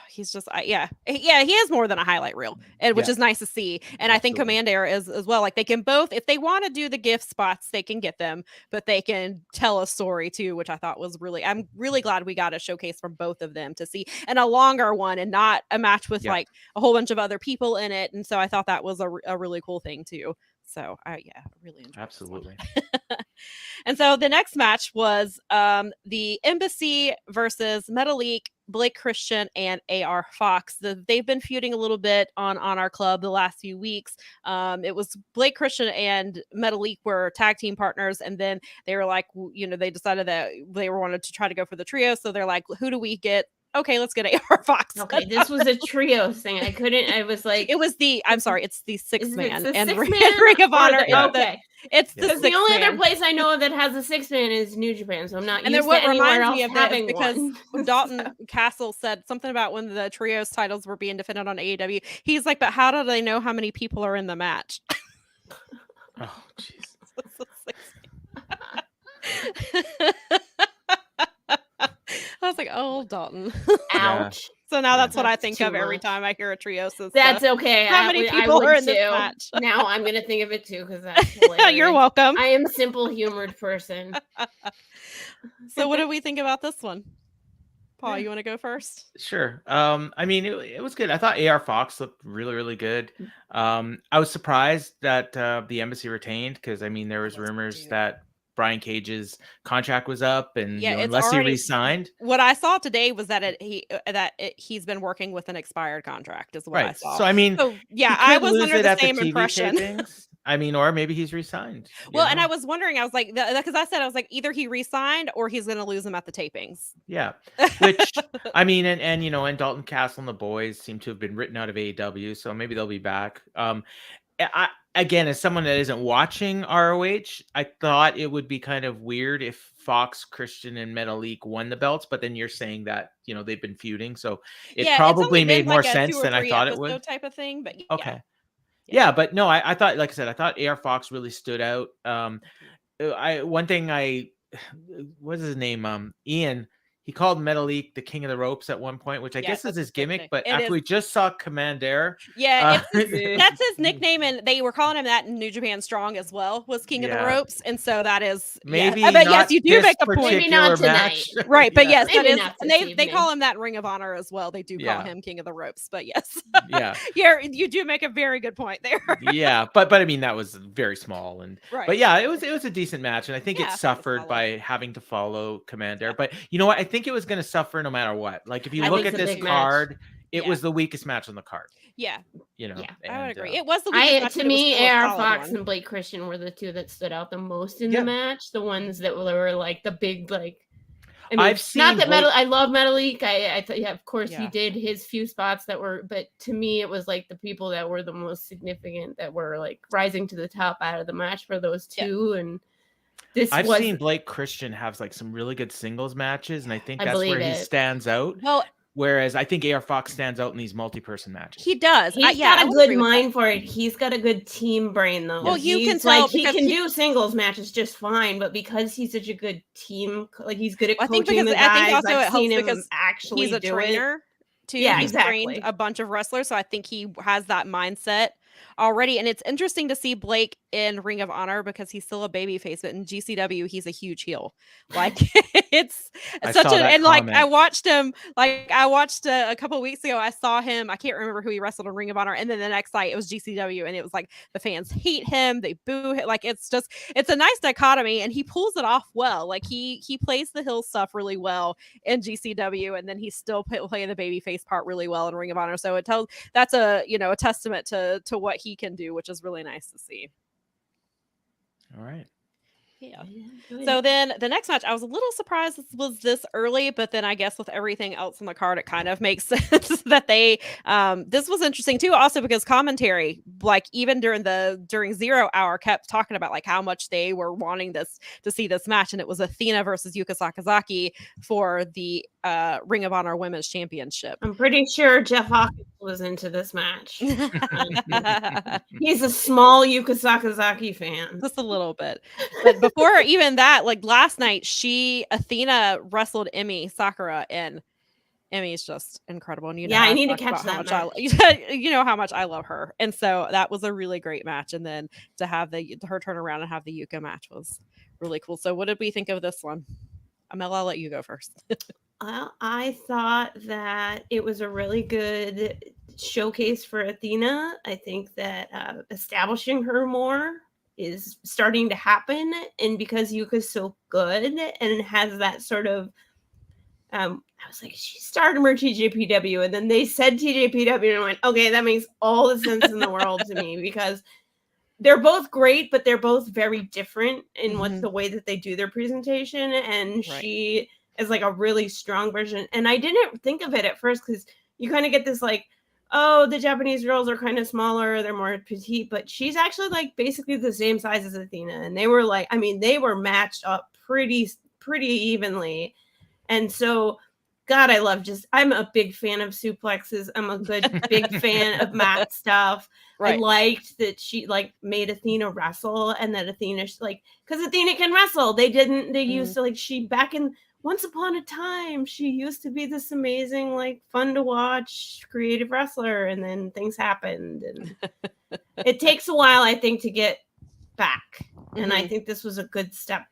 he's just he is more than a highlight reel, and which Yeah. is nice to see. And I think Absolutely. Commander is as well. Like they can both, if they want to do the gift spots, they can get them, but they can tell a story too, which I thought was I'm really glad we got a showcase from both of them to see, and a longer one, and not a match with Yeah. like a whole bunch of other people in it. And so I thought that was a really cool thing too. So I really enjoyed Absolutely. this one. And so the next match was the Embassy versus Metalik, Blake Christian, and AR Fox. They've been feuding a little bit on our club the last few weeks. It was Blake Christian and Metalik were tag team partners, and then they were like, they decided that they wanted to try to go for the trio. So they're like, who do we get? Okay, let's get AR Fox. Okay, this was a trio thing. I was like, it was I'm sorry, it's the sixth man the and six-man Ring of or Honor. okay. It's the Because sixth the only man. other place I know that has a 6-man is New Japan, so I'm not And used then what to anywhere reminds else me of that is having because one. Dalton Castle said something about when the trios titles were being defended on AEW. He's like, but how do they know how many people are in the match? Oh, jeez. I was like, oh, Dalton. Ouch. So now that's what I That's think too of every much. time I hear a triosis. That's okay. How many I people would are in this too. match? Now I'm gonna think of it too, because that's hilarious. You're welcome. I am a simple humored person. So what do we think about this one? Paul, you want to go first? Sure. I mean, it was good. I thought AR Fox looked really, really good. I was surprised that the Embassy retained, because I mean, there was rumors that Brian Cage's contract was up, and Yeah, it's unless he already- re-signed. What I saw today was that he's been working with an expired contract, is what I Right. saw. So I mean, yeah, he I could was lose under it the at same the TV impression. tapings. I mean, or maybe he's re-signed. Well, and I was wondering, I was like, because I said, I was like, either he re-signed or he's going to lose him at the tapings. Yeah. Which, I mean, and and Dalton Castle and the boys seem to have been written out of AEW, so maybe they'll be back. Again, as someone that isn't watching ROH, I thought it would be kind of weird if Fox, Christian, and Metalik won the belts, but then you're saying that they've been feuding, so it probably made more sense than I thought it would. Type of thing, but okay, yeah, but no, I thought, like I said, I thought AR Fox really stood out. One thing what's his name? Ian. He called Metalik the king of the ropes at one point, which I guess is his gimmick. But after we just saw Commander, that's his nickname, and they were calling him that in New Japan Strong as well. Was king of the ropes, and so that is maybe. But yes, you do make a point. Maybe not tonight, right? But yes, that is. And they call him that in Ring of Honor as well. They do call him king of the ropes. But yes, yeah, you do make a very good point there. Yeah, but I mean that was very small, and but yeah, it was a decent match, and I think it suffered by having to follow Commander. But you know what? I think it was going to suffer no matter what. Like if you look at this card, it was the weakest match on the card. Yeah, I would agree. It was the weakest match. To me, AR Fox and Blake Christian were the two that stood out the most in the match. The ones that were like the big like. I mean, I've seen not that I love Metalik. I thought, of course, he did his few spots that were, but to me, it was like the people that were the most significant that were like rising to the top out of the match for those two. And I've seen Blake Christian have like some really good singles matches, and I think that's where he stands out. Well, whereas I think AR Fox stands out in these multi-person matches. He does. He's got a good mind for it. He's got a good team brain, though. Well, you can tell he can do singles matches just fine, but because he's such a good team, like he's good at coaching the guys. I think also I've it helps seen him because actually he's a trainer too. Yeah, he's trained a bunch of wrestlers, so I think he has that mindset already. And it's interesting to see Blake in Ring of Honor because he's still a babyface, but in GCW he's a huge heel. Like it's such a and like I watched him. Like I watched a couple of weeks ago. I saw him. I can't remember who he wrestled in Ring of Honor, and then the next night it was GCW, and it was like the fans hate him, they boo him. Like it's a nice dichotomy, and he pulls it off well. Like he plays the heel stuff really well in GCW, and then he's still playing the babyface part really well in Ring of Honor. So that's a a testament to what he can do, which is really nice to see. All right. Yeah. So then the next match, I was a little surprised this was this early, but then I guess with everything else on the card, it kind of makes sense that they this was interesting too, also because commentary, like even during 0 hour, kept talking about like how much they were wanting to see this match, and it was Athena versus Yuka Sakazaki for the Ring of Honor Women's Championship. I'm pretty sure Jeff Hawkins was into this match. He's a small Yuka Sakazaki fan. Just a little bit. But before even that, like last night, Athena wrestled Emi Sakura, and Emi's just incredible. And I need to catch that match. You know how much I love her. And so that was a really great match. And then to have her turn around and have the Yuka match was really cool. So what did we think of this one? Amel, I'll let you go first. I thought that it was a really good showcase for Athena. I think that establishing her more is starting to happen, and because Yuka's so good and has that sort of I was like, she started her TJPW, and then they said TJPW, and I went, okay, that makes all the sense in the world to me, because they're both great, but they're both very different in what the way that they do their presentation, and she is like a really strong version. And I didn't think of it at first because you kind of get this like, oh, the Japanese girls are kind of smaller, they're more petite, but she's actually like basically the same size as Athena. And they were like, I mean, they were matched up pretty evenly. And so, God, I'm a big fan of suplexes. I'm a big fan of mat stuff. Right. I liked that she like made Athena wrestle, and that Athena because Athena can wrestle. They used to she back in once upon a time, she used to be this amazing, like fun to watch creative wrestler, and then things happened, and it takes a while, I think, to get back. And I think this was a good step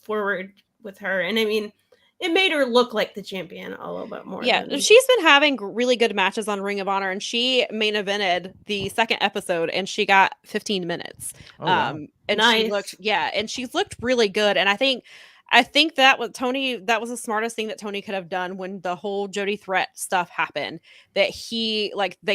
forward with her. And I mean, it made her look like the champion a little bit more. Yeah, she's been having really good matches on Ring of Honor, and she main evented the second episode, and she got 15 minutes. Oh, wow. And Nice. she's looked really good. And I think that was Tony. That was the smartest thing that Tony could have done when the whole Jody Threat stuff happened. That he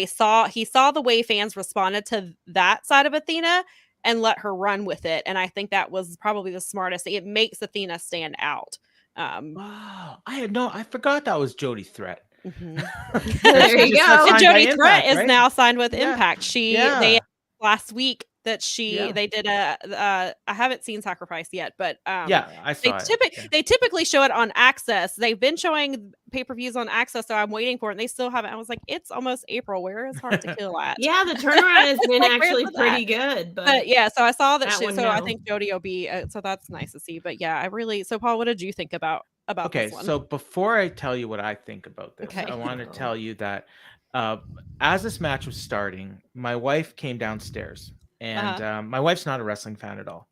saw the way fans responded to that side of Athena and let her run with it. And I think that was probably the smartest thing. It makes Athena stand out. Wow, I forgot that was Jody Threat. Mhm. There you go. And Jody Threat is now signed with Yeah. Impact. Yeah. They last week that Yeah. they did I haven't seen Sacrifice yet, but Yeah, I saw it. they typically show it on Access. They've been showing pay-per-views on Access, so I'm waiting for it, and they still haven't. I was like, it's almost April. Where is Hard to Kill at? Yeah, the turnaround has been Like, actually where's it pretty good. But yeah, so I saw that. That one, So I no. think Jody will be. So that's nice to see. But yeah, So Paul, what did you think about Okay, this one? so before I tell you what I think about this, Okay. I want to tell you that as this match was starting, my wife came downstairs, and my wife's not a wrestling fan at all,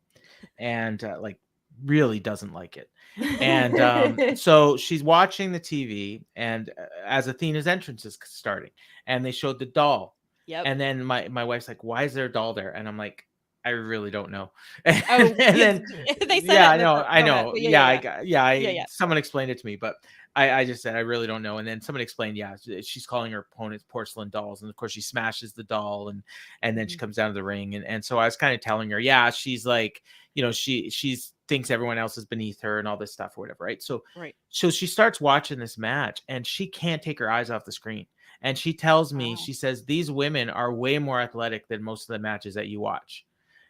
and like really doesn't like it. And so she's watching the TV, and as Athena's entrance is starting, and they showed the doll, Yep. and then my wife's like, "Why is there a doll there?" And I'm like, I really don't know. Oh, and then they said yeah, it. I know. But Yeah. Someone explained it to me, but I just said I really don't know. And then someone explained, yeah, she's calling her opponents porcelain dolls, and of course she smashes the doll, and then she comes down to the ring, and so I was kind of telling her, yeah, she's like, she's thinks everyone else is beneath her and all this stuff or whatever, right? So she starts watching this match, and she can't take her eyes off the screen. And she tells me, she says, these women are way more athletic than most of the matches that you watch.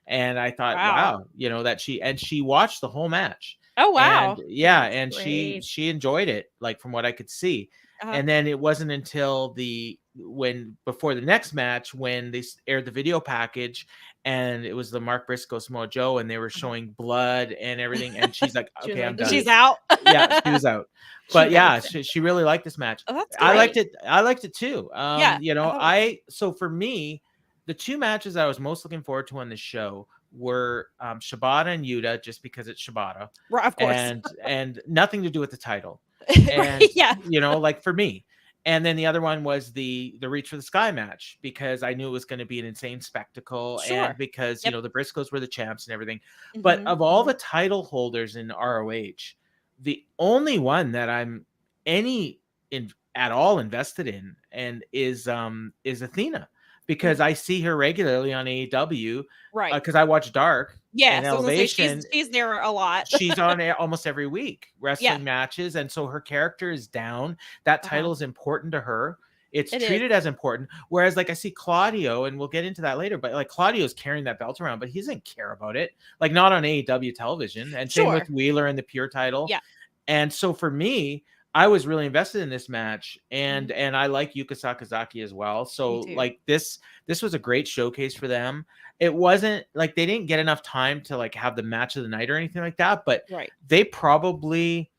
And I thought, wow, that she watched the whole match. Oh, wow. And yeah, That's and great. she enjoyed it, like from what I could see. And then it wasn't until before the next match when they aired the video package, and it was the Mark Briscoe Samoa Joe, and they were showing blood and everything, and she's like, okay, I'm done. She's out. Yeah, she was out. But yeah, she really liked this match. Oh, that's I great. liked it too. Yeah, so for me, the two matches I was most looking forward to on the show were Shibata and Yuta, just because it's Shibata, Right, of course, and nothing to do with the title. And Right, yeah. like for me. And then the other one was the Reach for the Sky match, because I knew it was going to be an insane spectacle, and because the Briscoes were the champs and everything. But of all the title holders in ROH, the only one that I'm at all invested in and is Athena, because I see her regularly on AEW, right? Because I watch Dark. Yeah, and so Elevation. She's there a lot. She's on almost every week wrestling matches, and so her character is down. That title is important to her. It's treated as important. Whereas, like, I see Claudio, and we'll get into that later, but like Claudio's carrying that belt around, but he doesn't care about it. Like, not on AEW television. And same with Wheeler and the Pure title. Yeah. And so for me, I was really invested in this match, and I like Yuka Sakazaki as well. So like this was a great showcase for them. It wasn't like they didn't get enough time to like have the match of the night or anything like that, but they probably,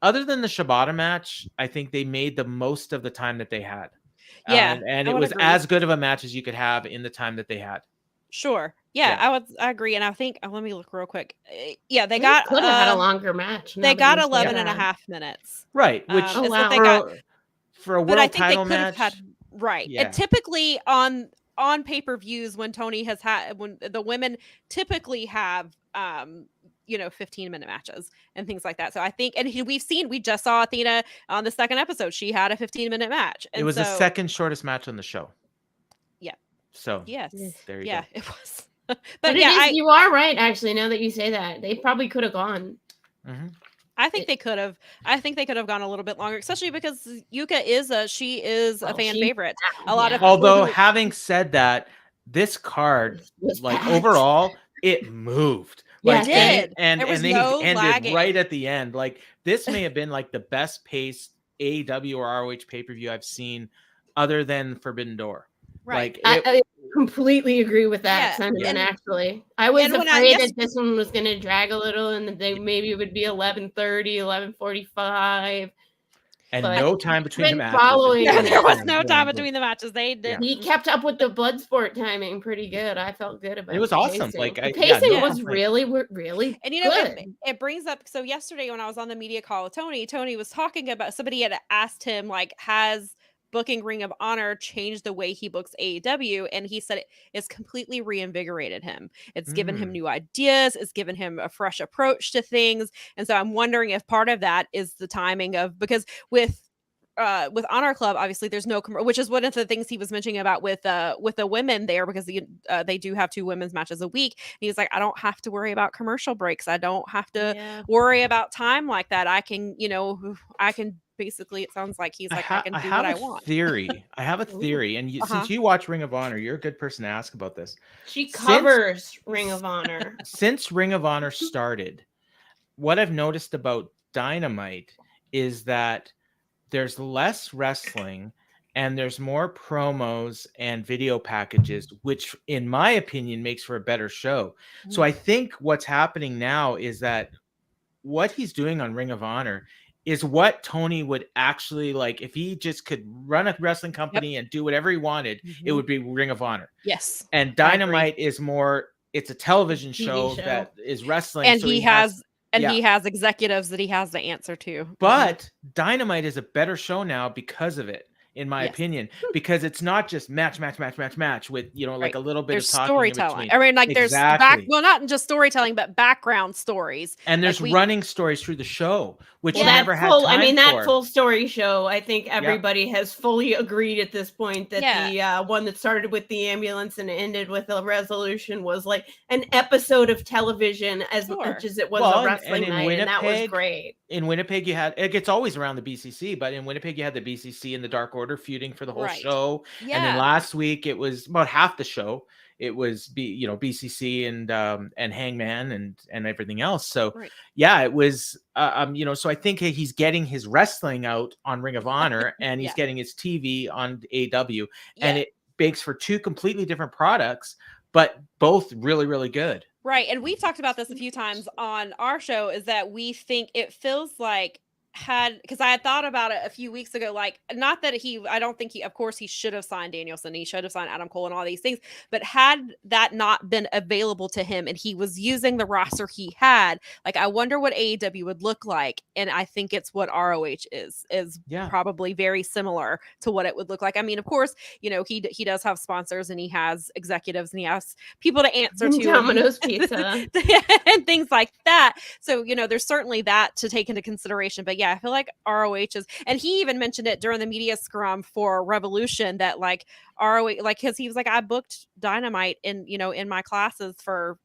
other than the Shibata match, I think they made the most of the time that they had. Yeah, and it was as good of a match as you could have in the time that they had. Sure. Yeah, I agree. And I think, let me look real quick. Yeah, they could got have had a longer match. They got 11 and a half minutes. Right. Which is what they got. For a world title match. Yeah. And typically on pay-per-views, when Tony has had, when the women typically have 15-minute matches and things like that. So I think, and we just saw Athena on the second episode. She had a 15-minute match. And it was the second shortest match on the show. Yeah. So yes. There you go. It was. But you are right, actually, now that you say that. They probably could have gone. Mm-hmm. I think they could have. I think they could have gone a little bit longer, especially because Yuka is a fan favorite. A lot of although having said that, this card, like overall, it moved. Like, it did. And they ended right at the end. Like, this may have been like the best paced AEW or ROH pay-per-view I've seen, other than Forbidden Door. Right. Like, I completely agree with that sentiment, actually. I was afraid that this one was going to drag a little, and that they maybe it would be 11:30, 11:45. and But no time between the been matches. following- Yeah, there was Yeah. no time between the matches. They did. he kept up with the blood sport timing pretty good. I felt good about It was the awesome. pacing. Like, the yeah, pacing no was complaints. really And you know, good. it brings up. So yesterday when I was on the media call with Tony, Tony was talking about somebody had asked him like, has booking Ring of Honor changed the way he books AEW? And he said it's completely reinvigorated him. It's given him new ideas. It's given him a fresh approach to things. And so I'm wondering if part of that is the timing of, because with Honor Club, obviously there's no which is one of the things he was mentioning about with the women there, because they do have 2 women's matches a week. And he's like, I don't have to worry about commercial breaks. I don't have to worry about time like that. I can, I can basically, it sounds like he's like, I can do what I want. I have a theory, and since you watch Ring of Honor, you're a good person to ask about this. She covers Ring of Honor. Since Ring of Honor started, what I've noticed about Dynamite is that there's less wrestling and there's more promos and video packages, which in my opinion makes for a better show. So I think what's happening now is that what he's doing on Ring of Honor is what Tony would actually like. If he just could run a wrestling company and do whatever he wanted, it would be Ring of Honor. Yes. And Dynamite is more, it's a television show that is wrestling. And so he has executives that he has to answer to. But Dynamite is a better show now because of it, in my opinion, because it's not just match with, like a little bit of talking storytelling. I mean, like there's not just storytelling, but background stories. And there's running stories through the show, which you that never had time that for. full story show, I think everybody has fully agreed at this point that the one that started with the ambulance and ended with a resolution was like an episode of television as much as it was a wrestling night, and that was great. In Winnipeg, you had, it gets always around the BCC, but in Winnipeg, you had the BCC and the Dark Order feuding for the whole show. Yeah. And then last week, it was about half the show. It was BCC and Hangman and everything else. So it was so I think he's getting his wrestling out on Ring of Honor and he's getting his TV on AEW, and it makes for 2 completely different products, but both really, really good. Right. And we've talked about this a few times on our show, is that we think it feels like because I had thought about it a few weeks ago, like, not that I don't think of course he should have signed Danielson, he should have signed Adam Cole and all these things, but had that not been available to him and he was using the roster he had, like, I wonder what AEW would look like. And I think it's what ROH is probably very similar to what it would look like. I mean, of course, he does have sponsors and he has executives and he has people to answer to, Domino's Pizza and things like that. So, there's certainly that to take into consideration. But I feel like ROH is, and he even mentioned it during the media scrum for Revolution, that like ROH, like, because he was like, I booked Dynamite in my classes for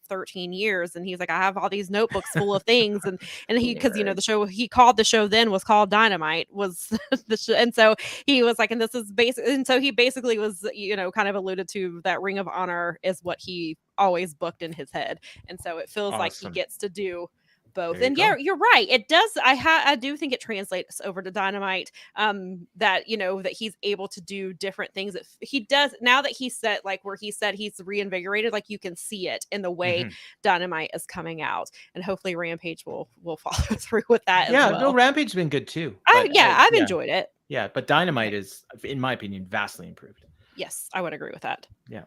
13 years, and he's like, I have all these notebooks full of things, and he, because the show he called the show then was called Dynamite, was the show, and so he was like, and this is basic, and so he basically was kind of alluded to that Ring of Honor is what he always booked in his head, and so it feels like he gets to do both. And you're right, it does. I do think it translates over to Dynamite, that that he's able to do different things that he does now that he said, like, where he said he's reinvigorated, like you can see it in the way Dynamite is coming out, and hopefully Rampage will follow through with that as well. No, Rampage's been good too. I've enjoyed it. But Dynamite is, in my opinion, vastly improved. Yes, I would agree with that. Yeah.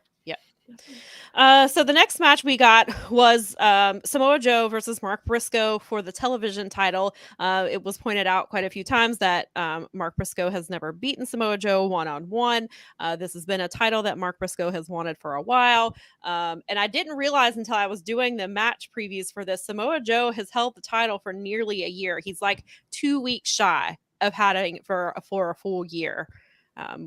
So the next match we got was Samoa Joe versus Mark Briscoe for the television title. It was pointed out quite a few times that Mark Briscoe has never beaten Samoa Joe one-on-one. This has been a title that Mark Briscoe has wanted for a while. And I didn't realize until I was doing the match previews for this, Samoa Joe has held the title for nearly a year. He's like 2 weeks shy of having it for a full year.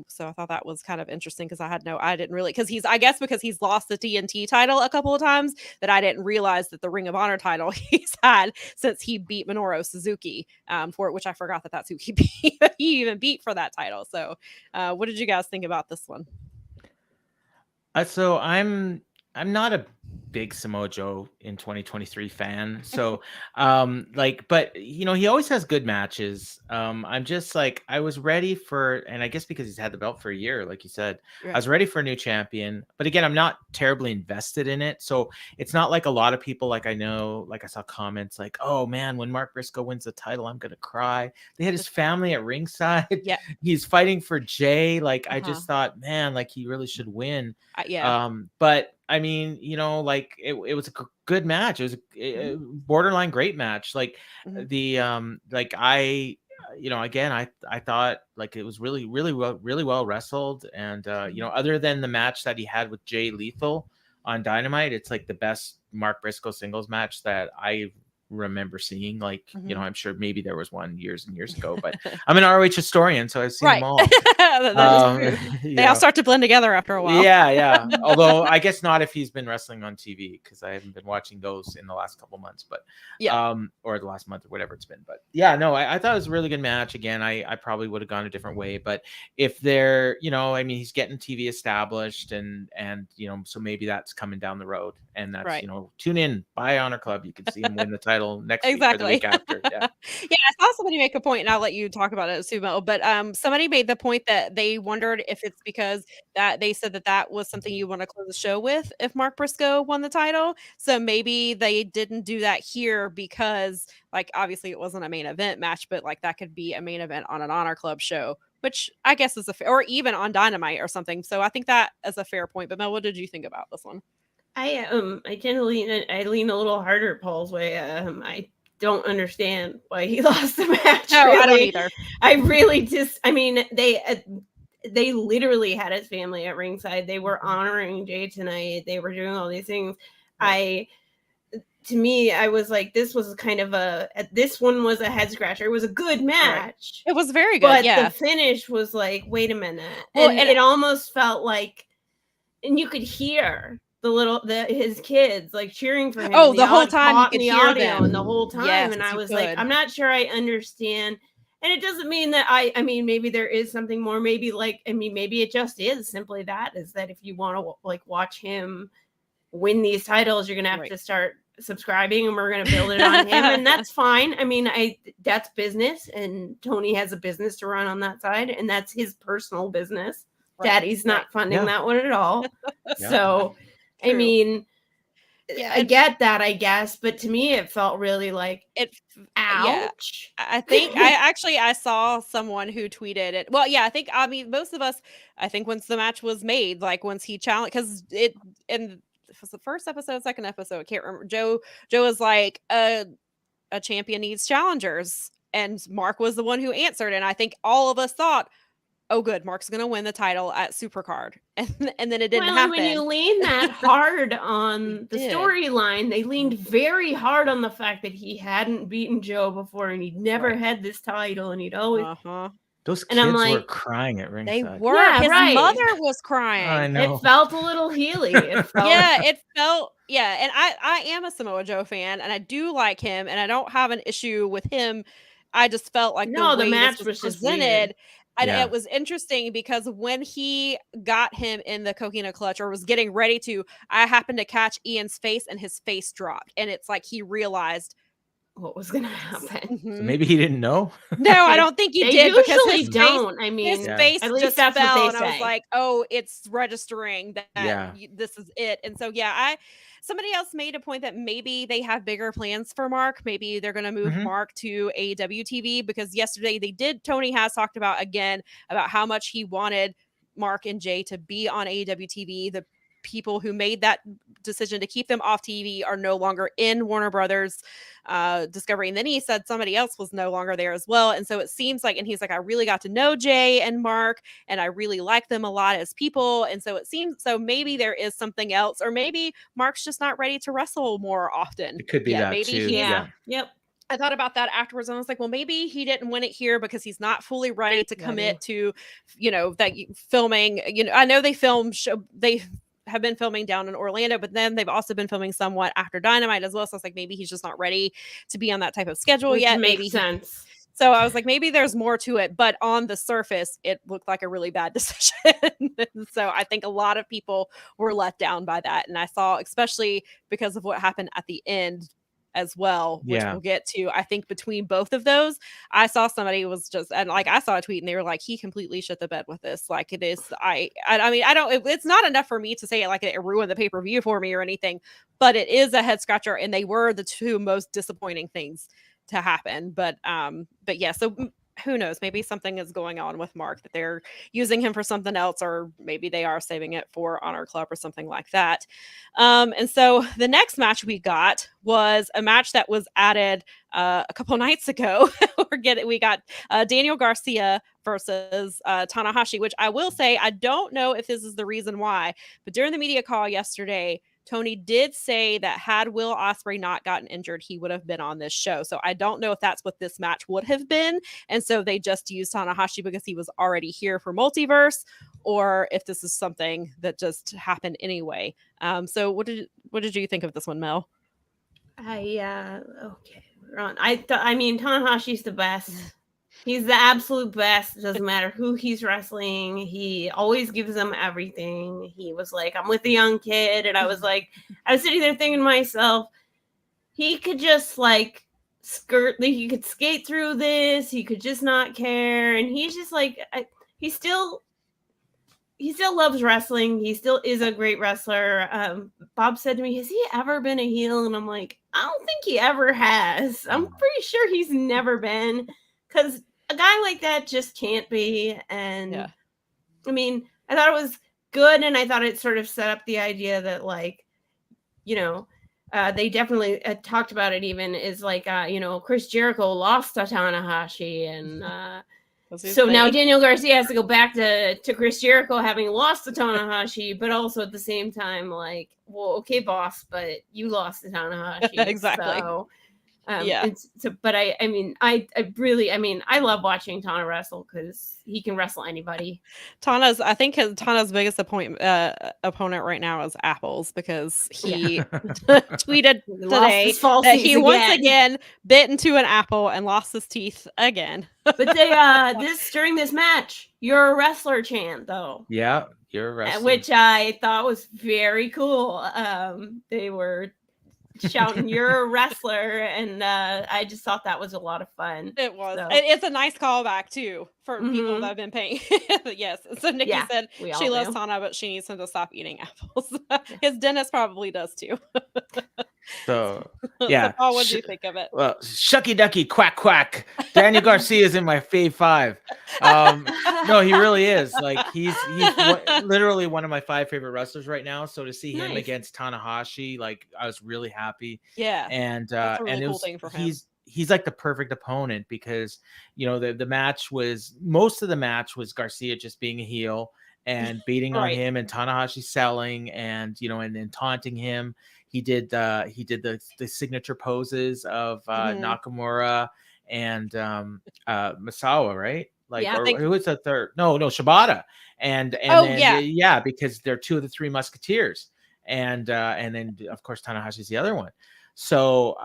So I thought that was kind of interesting, because I didn't really, because he's lost the TNT title a couple of times, that I didn't realize that the Ring of Honor title he's had since he beat Minoru Suzuki for it, which I forgot that's who he even beat for that title. So what did you guys think about this one? So I'm not a big Samoa Joe in 2023 fan. So but he always has good matches. I'm just like, I was ready for, and I guess because he's had the belt for a year, like you said, I was ready for a new champion. But again, I'm not terribly invested in it. So it's not like a lot of people, like I saw comments like, oh man, when Mark Briscoe wins the title, I'm gonna cry. They had his family at ringside. Yeah. He's fighting for Jay. Like I just thought, man, like he really should win. Yeah. But I mean, like it was a good match. It was a borderline great match. Like the like I again, I thought like it was really well wrestled. And other than the match that he had with Jay Lethal on Dynamite, it's like the best Mark Briscoe singles match that I remember seeing. Like I'm sure maybe there was one years and years ago, but I'm an ROH historian, so I've seen them all. That is true. They all start to blend together after a while. Yeah. Although I guess not if he's been wrestling on TV, because I haven't been watching those in the last couple months, but or the last month or whatever it's been. But yeah, no, I thought it was a really good match. Again, I probably would have gone a different way, but if they're, I mean, he's getting TV established and so maybe that's coming down the road, and that's tune in, buy Honor Club, you can see him win the title next week or the week after. Yeah. I saw somebody make a point, and I'll let you talk about it, Sumo. But somebody made the point that they wondered if it's because that they said that was something you want to close the show with if Mark Briscoe won the title. So maybe they didn't do that here because, like, obviously it wasn't a main event match, but like that could be a main event on an Honor Club show, which I guess is or even on Dynamite or something. So I think that is a fair point. But Mel, what did you think about this one? I tend to lean a little harder Paul's way. I don't understand why he lost the match. No, really. I don't either. I really I mean, they literally had his family at ringside. They were honoring Jay tonight. They were doing all these things. To me, I was like, this was kind of this one was a head scratcher. It was a good match. It was very good. But the finish was like, wait a minute. Well, and it almost felt like, and you could hear his kids like cheering for him. Oh, the whole time you could hear them. And the whole time. Yes, and I was like, I'm not sure I understand. And it doesn't mean that I mean, maybe there is something more. Maybe maybe it just is simply that if you want to like watch him win these titles, you're gonna have to start subscribing, and we're gonna build it on him, and that's fine. I mean, that's business, and Tony has a business to run on that side, and that's his personal business. Daddy's not funding that one at all. So. True. I mean, I get that, I guess, but to me, it felt really like ouch. Yeah. I think I saw someone who tweeted it. Well, yeah, I mean, most of us, I think once the match was made, like once he challenged, because it was the first episode, second episode, I can't remember. Joe was like, a champion needs challengers, and Mark was the one who answered, and I think all of us thought, oh, good, Mark's going to win the title at Supercard. And then it didn't happen. When you lean that hard on the storyline, they leaned very hard on the fact that he hadn't beaten Joe before and he'd never had this title, and he'd always... Those kids were crying at ringside. They were. Yeah, his mother was crying. I know. It felt a little Healy. It felt. Yeah, and I am a Samoa Joe fan, and I do like him, and I don't have an issue with him. I just felt like the match was presented. And it was interesting because when he got him in the coconut clutch, or was getting ready to, I happened to catch Ian's face, and his face dropped. And it's like he realized what was going to happen. So maybe he didn't know. No, I don't think he did. Usually because his don't. Face, I mean, his face at least just that's fell, what they and say. I was like, oh, it's registering that this is it. And so, somebody else made a point that maybe they have bigger plans for Mark. Maybe they're going to move Mark to AEW TV, because yesterday Tony has talked about how much he wanted Mark and Jay to be on AEW TV. The people who made that decision to keep them off TV are no longer in Warner Brothers Discovery. And then he said somebody else was no longer there as well. And so it seems like, and he's like, I really got to know Jay and Mark, and I really like them a lot as people. And so it seems, so maybe there is something else, or maybe Mark's just not ready to wrestle more often. It could be that maybe too. Yep. I thought about that afterwards, and I was like, well, maybe he didn't win it here because he's not fully ready to commit to, that filming. I know they have been filming down in Orlando, but then they've also been filming somewhat after Dynamite as well. So it's like, maybe he's just not ready to be on that type of schedule yet. Makes sense. So I was like, maybe there's more to it, but on the surface, it looked like a really bad decision. So I think a lot of people were let down by that. And I saw, especially because of what happened at the end as well, which Yeah. we'll get to. I think between both of those, I saw somebody was just, and like I saw a tweet and they were like, he completely shit the bed with this. Like it is, I mean, I don't, it's not enough for me to say it like it ruined the pay-per-view for me or anything, but it is a head scratcher. And they were the two most disappointing things to happen. But yeah, so who knows? Maybe something is going on with Mark that they're using him for something else, or maybe they are saving it for Honor Club or something like that. And so the next match we got was a match that was added a couple nights ago. We got Daniel Garcia versus Tanahashi, which I will say, I don't know if this is the reason why, but during the media call yesterday, Tony did say that had Will Ospreay not gotten injured, he would have been on this show. So I don't know if that's what this match would have been. And so they just used Tanahashi because he was already here for Multiverse, or if this is something that just happened anyway. So what did you think of this one, Mel? Okay, we're on. I mean, Tanahashi's the best. He's the absolute best. It doesn't matter who he's wrestling. He always gives them everything. He was like, I'm with a young kid. And I was sitting there thinking to myself, he could just like he could skate through this. He could just not care. And he's just like, he still loves wrestling. He still is a great wrestler. Bob said to me, has he ever been a heel? And I'm like, I don't think he ever has. I'm pretty sure he's never been, because a guy like that just can't be. And yeah. I mean, I thought it was good, and I thought it sort of set up the idea that, like, you know, they definitely talked about it even is like, you know, Chris Jericho lost to Tanahashi, and so now Daniel Garcia has to go back to Chris Jericho having lost to Tanahashi, but also at the same time, like, well, okay, boss, but you lost to Tanahashi. Exactly. So, but I love watching Tana wrestle because he can wrestle anybody. I think Tana's biggest opponent right now is Apples, because he tweeted today that he once again bit into an apple and lost his teeth again. But they during this match, you're a wrestler chant though. Yeah, you're a wrestler, which I thought was very cool. They were shouting, "You're a wrestler," and I just thought that was a lot of fun. It was. So. It's a nice callback too for people that have been paying. Yes. So Nikki said she loves Tana, but she needs him to stop eating apples. His dentist probably does too. So yeah. So Paul, what did you think of it? Well, shucky ducky, quack quack. Daniel Garcia is in my fave 5. No, he really is. Like he's literally one of my 5 favorite wrestlers right now. So to see him against Tanahashi, like I was really happy. Yeah, and that's a really cool thing for him. He's like the perfect opponent, because you know the match was, most of the match was Garcia just being a heel and beating on him, and Tanahashi selling and, you know, and then taunting him. He did the signature poses of Nakamura and Misawa, right? Like, who was the third? No, Shibata. And because they're 2 of the 3 Musketeers, and then of course Tanahashi's the other one. So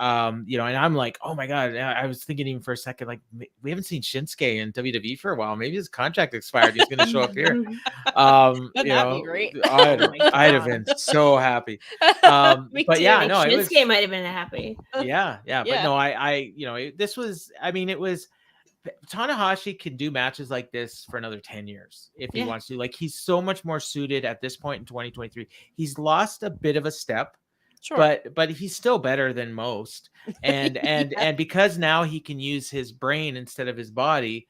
you know, and I'm like, oh my god, I was thinking even for a second, like, we haven't seen Shinsuke in WWE for a while. Maybe his contract expired. He's going to show up here. That'd be great. I'd have been so happy. But too. Yeah, no, Shinsuke might have been happy. Yeah. But no, I you know, this was, I mean, it was, Tanahashi can do matches like this for another 10 years if he wants to. Like, he's so much more suited at this point in 2023. He's lost a bit of a step. Sure. But he's still better than most, and because now he can use his brain instead of his body,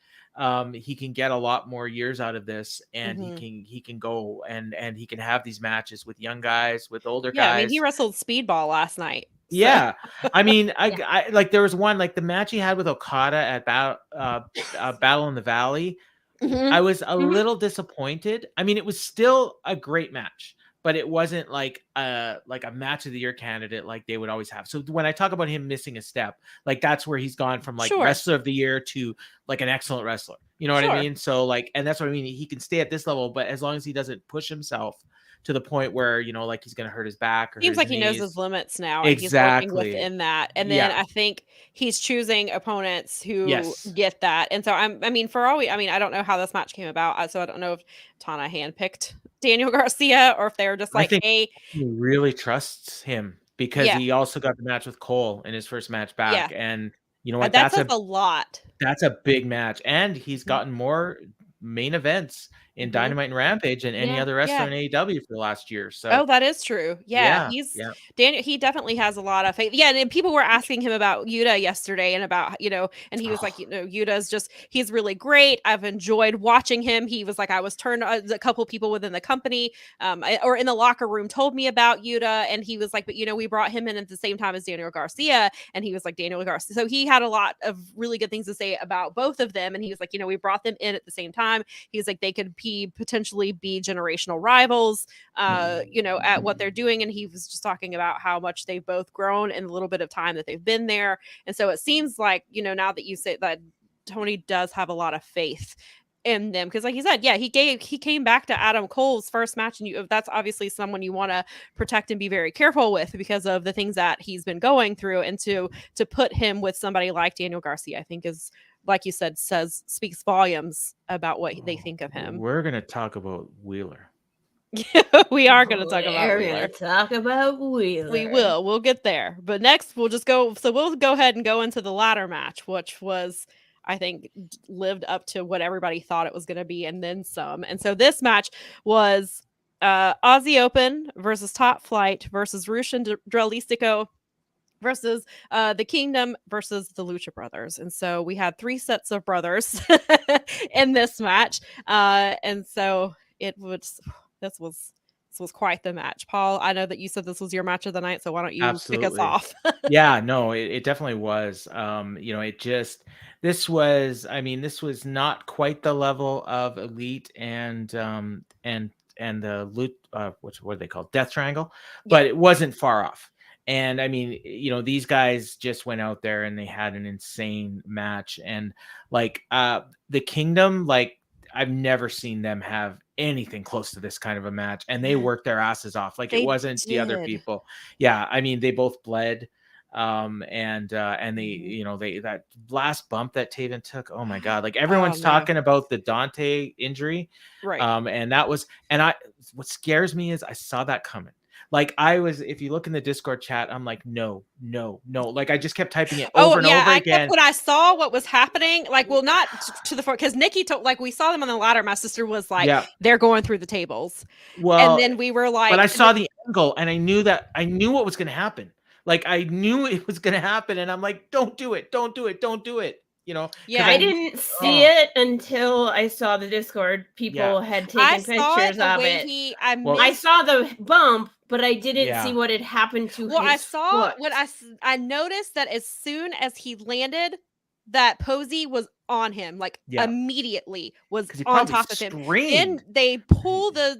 he can get a lot more years out of this, and he can go and he can have these matches with young guys, with older guys. I mean, he wrestled Speedball last night. So. Yeah, I mean, I like, there was one, like the match he had with Okada at Battle in the Valley. I was a little disappointed. I mean, it was still a great match, but it wasn't like a match of the year candidate like they would always have. So when I talk about him missing a step, like that's where he's gone from like wrestler of the year to like an excellent wrestler. You know what I mean? So like, and that's what I mean. He can stay at this level, but as long as he doesn't push himself to the point where, like he's going to hurt his back or hurt Seems his like he knows knees. his limits now, and he's working within that. And then I think he's choosing opponents who get that. And so I don't know how this match came about. So I don't know if Tana handpicked Daniel Garcia or if they were just like, he really trusts him because he also got the match with Cole in his first match back. Yeah. And you know what? That says a lot. That's a big match. And he's gotten more main events in Dynamite and Rampage and any other wrestler in AEW for the last year. So that is true. Yeah. Daniel, he definitely has a lot of faith. Yeah, and people were asking him about Yuta yesterday and about, and he was like, Yuta's he's really great. I've enjoyed watching him. He was like, I was turned a couple people within the company or in the locker room told me about Yuta, and he was like, but we brought him in at the same time as Daniel Garcia, and he was like, Daniel Garcia. So he had a lot of really good things to say about both of them, and he was like, we brought them in at the same time. He was like, they could potentially be generational rivals, at what they're doing. And he was just talking about how much they've both grown in a little bit of time that they've been there. And so it seems like, now that you say that, Tony does have a lot of faith in them. Because like you said, he came back to Adam Cole's first match. And that's obviously someone you want to protect and be very careful with because of the things that he's been going through. And to put him with somebody like Daniel Garcia, I think is, like you said, speaks volumes about what they think of him. We're going to talk about Wheeler. We are going to talk about Wheeler. We're going to talk about Wheeler. We will. We'll get there. But next, we'll go ahead and go into the ladder match, which was, I think, lived up to what everybody thought it was going to be and then some. And so this match was Aussie Open versus Top Flight versus Rush and Dralistico versus the Kingdom versus the Lucha Brothers. And so we had 3 sets of brothers in this match. And so this was quite the match. Paul, I know that you said this was your match of the night, so why don't you kick us off? Yeah, no, it definitely was. This was not quite the level of Elite and the Loot, what are they called? Death Triangle, but it wasn't far off. And these guys just went out there and they had an insane match. And the Kingdom, I've never seen them have anything close to this kind of a match. And they worked their asses off. It wasn't the other people. Yeah. They both bled. And they, that last bump that Taven took, oh my God, everyone's talking about the Dante injury. Right. What scares me is I saw that coming. If you look in the Discord chat, I'm like, no. I just kept typing it over and over again. When I saw what was happening, not to the front, because Nikki told, we saw them on the ladder. My sister was like, they're going through the tables. Well, and then we were like, but I saw the angle and I knew what was going to happen. I knew it was going to happen. And I'm like, don't do it. Don't do it. Don't do it. I didn't see it until I saw the Discord. People had taken pictures of it. I saw the bump, but I didn't see what had happened to his foot. I noticed that as soon as he landed, that Posey was on him, immediately was on top of him. Then they pull the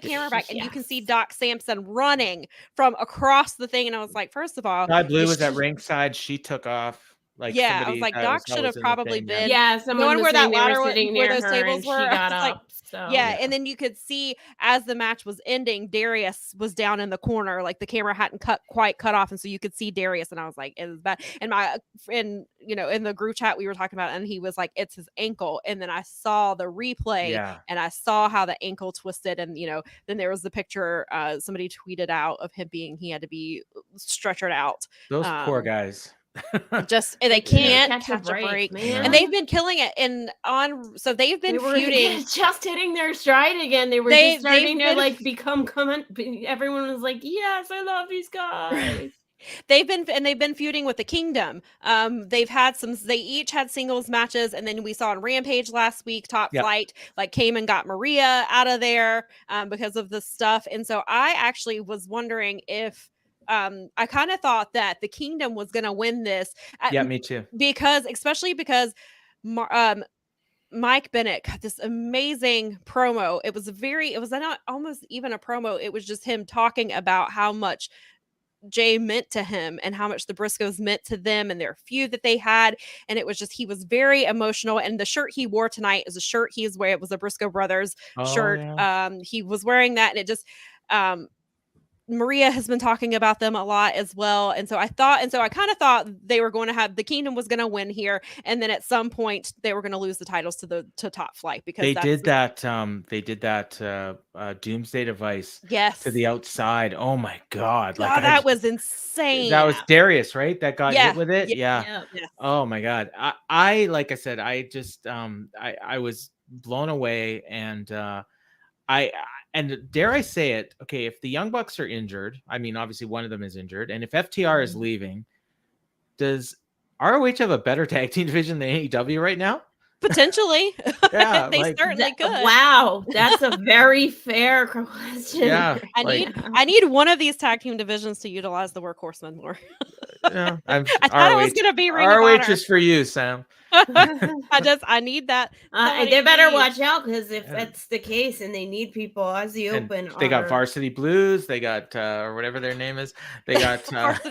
camera back, and you can see Doc Sampson running from across the thing. And I was like, first of all, Blue was at ringside. She took off. I was like, Doc should have probably been. Yeah, someone where that ladder was sitting near where those tables were. She got up. And then you could see as the match was ending, Darius was down in the corner, the camera hadn't quite cut off, and so you could see Darius, and I was like, it was bad. And in the group chat we were talking about, and he was like, it's his ankle, and then I saw the replay, and I saw how the ankle twisted, and then there was the picture somebody tweeted out of him he had to be stretchered out. Those poor guys. They can't catch a break, man. And they've been killing it. So they've been feuding, just hitting their stride again. They were just starting to become comment. Everyone was like, "Yes, I love these guys." They've been feuding with the Kingdom. They each had singles matches, and then we saw on Rampage last week, Top Flight came and got Maria out of there because of the stuff. And so I actually was wondering if. I kind of thought that the Kingdom was going to win this. Me too. Especially because Mike Bennett got this amazing promo. It was not almost even a promo. It was just him talking about how much Jay meant to him and how much the Briscoes meant to them and their feud that they had. And it was just, he was very emotional. And the shirt he wore tonight is a shirt he is wearing. It was a Briscoe Brothers shirt. Yeah. He was wearing that, and it just, Maria has been talking about them a lot as well. And so I kind of thought they were going to have the Kingdom was going to win here. And then at some point they were going to lose the titles to Top Flight because They that's did that. They did that. Doomsday Device yes. to the outside. Oh my God! God, that was insane. That was Darius, right? That got Yeah. hit with it. Yeah. Yes. Oh my God! I like I said, I just I was blown away, and and dare I say it? Okay, if the Young Bucks are injured, I mean, obviously one of them is injured, and if FTR is leaving, does ROH have a better tag team division than AEW right now? Potentially. Yeah, they certainly could. Wow, that's a very fair question. Yeah, I need one of these tag team divisions to utilize the Workhorsemen more. Yeah, I thought it was going to be Ring of ROH Honor. is for you, Sam. I need that. They better watch out, because if that's the case and they need people as the Open, they got Varsity Blues, they got or whatever their name is. They got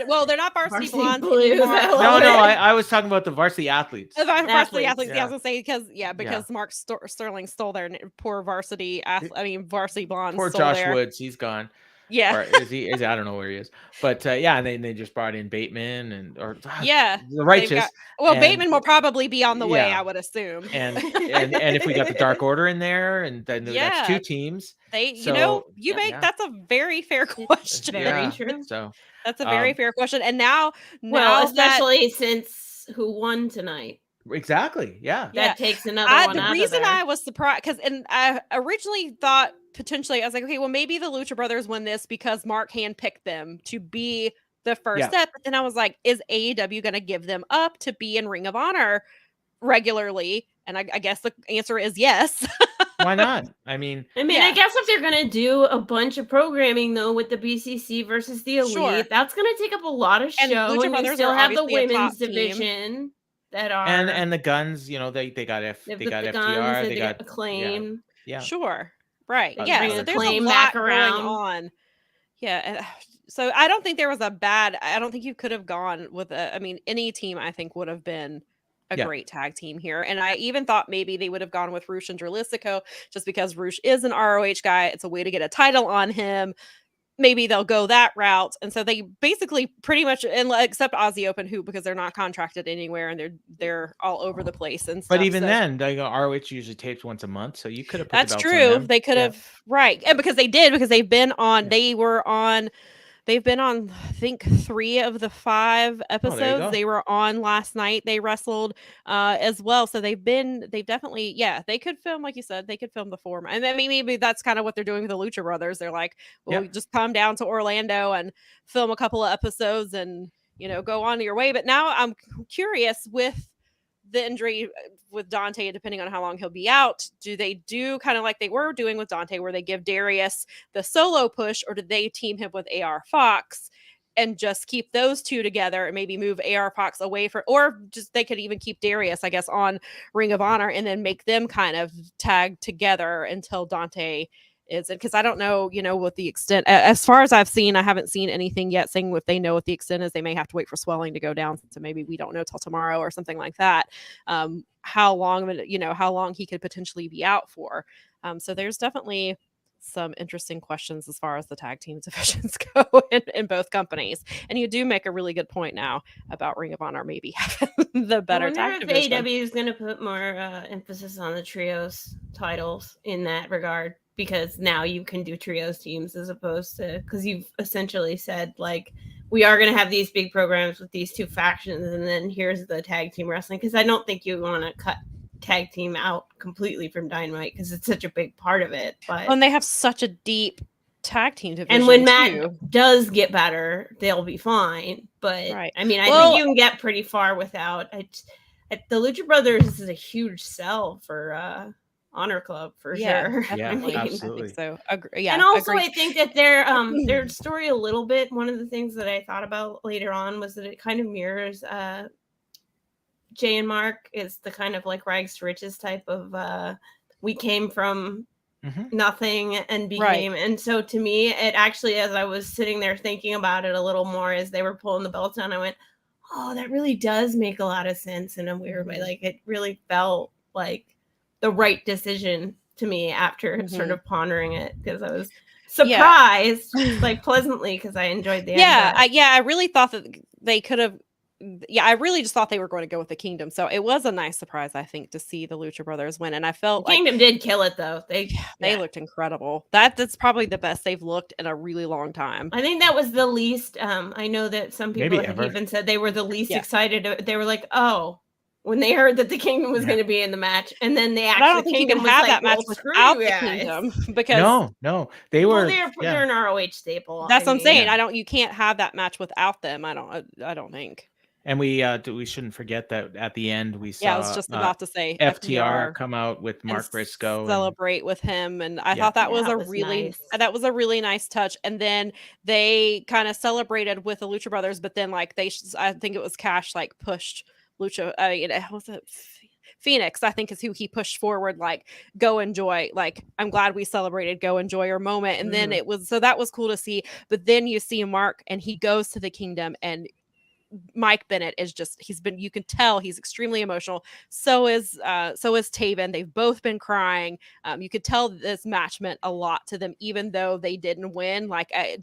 well, they're not Varsity Blondes Blues. anymore. No, I was talking about the Varsity Athletes. Varsity athletes. Yeah. I was gonna say because Mark Sterling stole their poor Varsity. Varsity Blondes. Poor Josh Woods, he's gone. Yeah, or is he? I don't know where he is, but yeah, and they just brought in Bateman the Righteous. Bateman will probably be on the way, I would assume. And if we got the Dark Order in there, and then that's two teams. That's a very fair question. Very true. So that's a very fair question. And now especially since who won tonight. Exactly. Yeah. That takes another one the out reason of there. I was surprised, because I originally thought potentially, I was like, okay, well, maybe the Lucha Brothers win this because Mark handpicked them to be the first step. But then I was like, is AEW going to give them up to be in Ring of Honor regularly? And I guess the answer is yes. Why not? I mean, I guess if they're going to do a bunch of programming, though, with the BCC versus the Elite, that's going to take up a lot of show. And Lucha Brothers still have the women's division. Team. That are and the Guns, they got FTR, they got Acclaim. Yeah. Sure. Right. But yeah. So there's a lot going on. Yeah. So I don't think there was I don't think you could have gone with any team I think would have been a great tag team here. And I even thought maybe they would have gone with Rush and Dralistico just because Rush is an ROH guy. It's a way to get a title on him. Maybe they'll go that route. And so they basically pretty much, except Aussie Open, because they're not contracted anywhere and they're all over the place and stuff. But even then, ROH usually tapes once a month, so you could have put that's true. They could have and because they've been on they've been on, I think, 3 of the 5 episodes. They were on last night. They wrestled as well. So they've definitely, they could film, like you said, they could film the form. And then maybe that's kind of what they're doing with the Lucha Brothers. They're like, well, just come down to Orlando and film a couple of episodes and, go on your way. But now I'm curious with the injury with Dante, depending on how long he'll be out, do they do kind of like they were doing with Dante, where they give Darius the solo push, or do they team him with AR Fox and just keep those two together and maybe move AR Fox away or just they could even keep Darius, I guess, on Ring of Honor and then make them kind of tag together until Dante is it, because I don't know, what the extent, as far as I've seen, I haven't seen anything yet saying if they know what the extent is. They may have to wait for swelling to go down, so maybe we don't know till tomorrow or something like that. How long he could potentially be out for. So there's definitely some interesting questions as far as the tag team divisions go in both companies. And you do make a really good point now about Ring of Honor maybe having the better tag division. AEW is going to put more emphasis on the trios titles in that regard, because now you can do trios teams as opposed to, because you've essentially said, like, we are going to have these big programs with these 2 factions, and then here's the tag team wrestling. Because I don't think you want to cut tag team out completely from Dynamite because it's such a big part of it. But and they have such a deep tag team division. And when Matt does get better, they'll be fine. But I think you can get pretty far without it. The Lucha Brothers is a huge sell for Honor Club for sure. Yeah, absolutely. So and also I think that their story a little bit. One of the things that I thought about later on was that it kind of mirrors Jay and Mark is the kind of like rags to riches type of we came from nothing and became and so to me it actually, as I was sitting there thinking about it a little more as they were pulling the belts on, I went, oh, that really does make a lot of sense in a weird way. Like it really felt like the right decision to me after sort of pondering it, because I was surprised, like pleasantly, because I enjoyed the end. I really thought that they could have. Yeah, I really just thought they were going to go with the Kingdom. So it was a nice surprise, I think, to see the Lucha Brothers win. And I felt the Kingdom did kill it, though. They looked incredible. That's probably the best they've looked in a really long time. I think that was the least. I know that some people Maybe have ever. even said they were the least excited. They were like, oh, when they heard that the Kingdom was going to be in the match, and then they actually, I don't think you can have that match without the Kingdom, because no, they were. They're an ROH staple. That's what I'm saying. You can't have that match without them. I don't think. And we shouldn't forget that at the end we saw. I was just about to say FTR come out with Mark Briscoe, celebrate with him, and I thought that was a really nice touch. And then they kind of celebrated with the Lucha Brothers, but then I think it was Cash pushed Lucha. Was it Phoenix? I think is who he pushed forward. Go enjoy. I'm glad we celebrated. Go enjoy your moment. And then that was cool to see. But then you see Mark, and he goes to the Kingdom, and Mike Bennett is you can tell he's extremely emotional. So is Taven. They've both been crying. You could tell this match meant a lot to them, even though they didn't win. I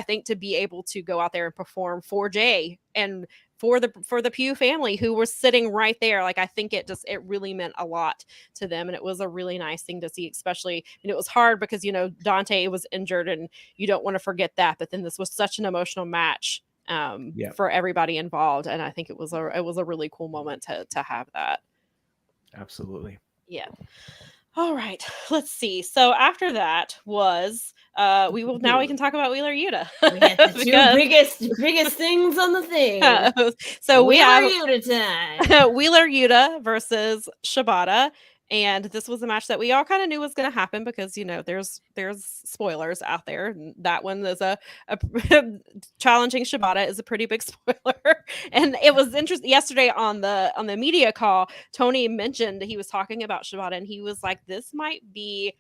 think to be able to go out there and perform for Jay and for the Pugh family who were sitting right there, I think it really meant a lot to them, and it was a really nice thing to see. Especially, and it was hard because Dante was injured, and you don't want to forget that. But then this was such an emotional match for everybody involved, and I think it was a really cool moment to have that. Absolutely. Yeah. All right, let's see. So after that was we can talk about Wheeler Yuta. We got the two biggest things on the thing. So we have Wheeler Yuta time. Wheeler Yuta versus Shibata. And this was a match that we all kind of knew was going to happen because, there's spoilers out there. That one is a challenging Shibata is a pretty big spoiler. And it was interesting yesterday on the media call, Tony mentioned he was talking about Shibata, and he was like, this might be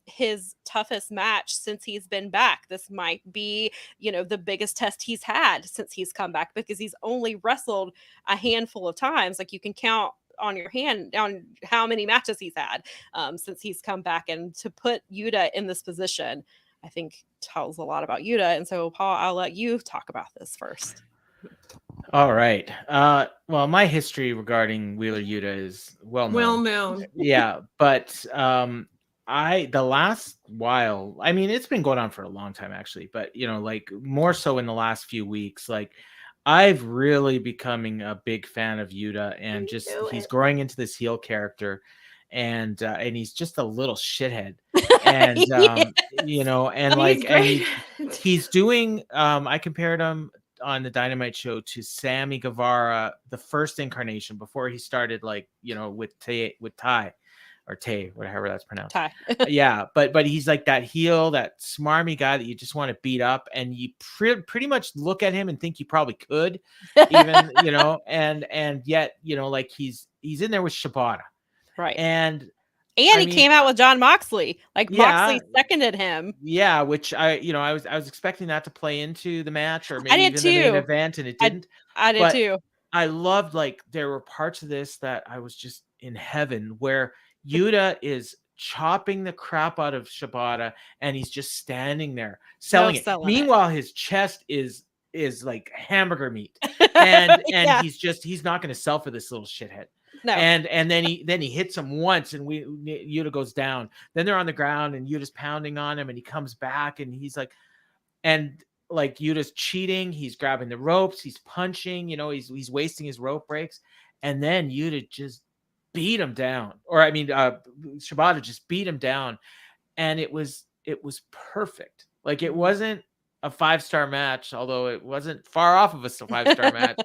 his toughest match since he's been back. This might be, the biggest test he's had since he's come back, because he's only wrestled a handful of times. You can count on your hand on how many matches he's had since he's come back, and to put Yuta in this position, I think tells a lot about Yuta. And so, Paul, I'll let you talk about this first. All right. Well, my history regarding Wheeler Yuta is well known. Yeah, but the last while, it's been going on for a long time actually, but more so in the last few weeks, I've really becoming a big fan of Yuta, and he's growing into this heel character, and he's just a little shithead, and he's doing. I compared him on the Dynamite show to Sammy Guevara, the first incarnation before he started, with Ty. Or Tay, whatever that's pronounced. Ty. Yeah, but he's like that heel, that smarmy guy that you just want to beat up, and you pretty much look at him and think you probably could, even and yet he's in there with Shibata, right? And he came out with John Moxley. Moxley seconded him. Yeah, which I was expecting that to play into the match, or maybe even the main event, and it didn't. I did too. I loved there were parts of this that I was just in heaven where Yuta is chopping the crap out of Shibata, and he's just standing there selling it. Meanwhile, his chest is like hamburger meat, and he's not going to sell for this little shithead. No. And then he hits him once, and Yuta goes down. Then they're on the ground, and Yuta's pounding on him, and he comes back, and he's Yuta's cheating. He's grabbing the ropes. He's punching. He's wasting his rope breaks, and then Yuta just beat him down, Shibata just beat him down, and it was perfect. It wasn't a 5-star match, although it wasn't far off of a 5-star match,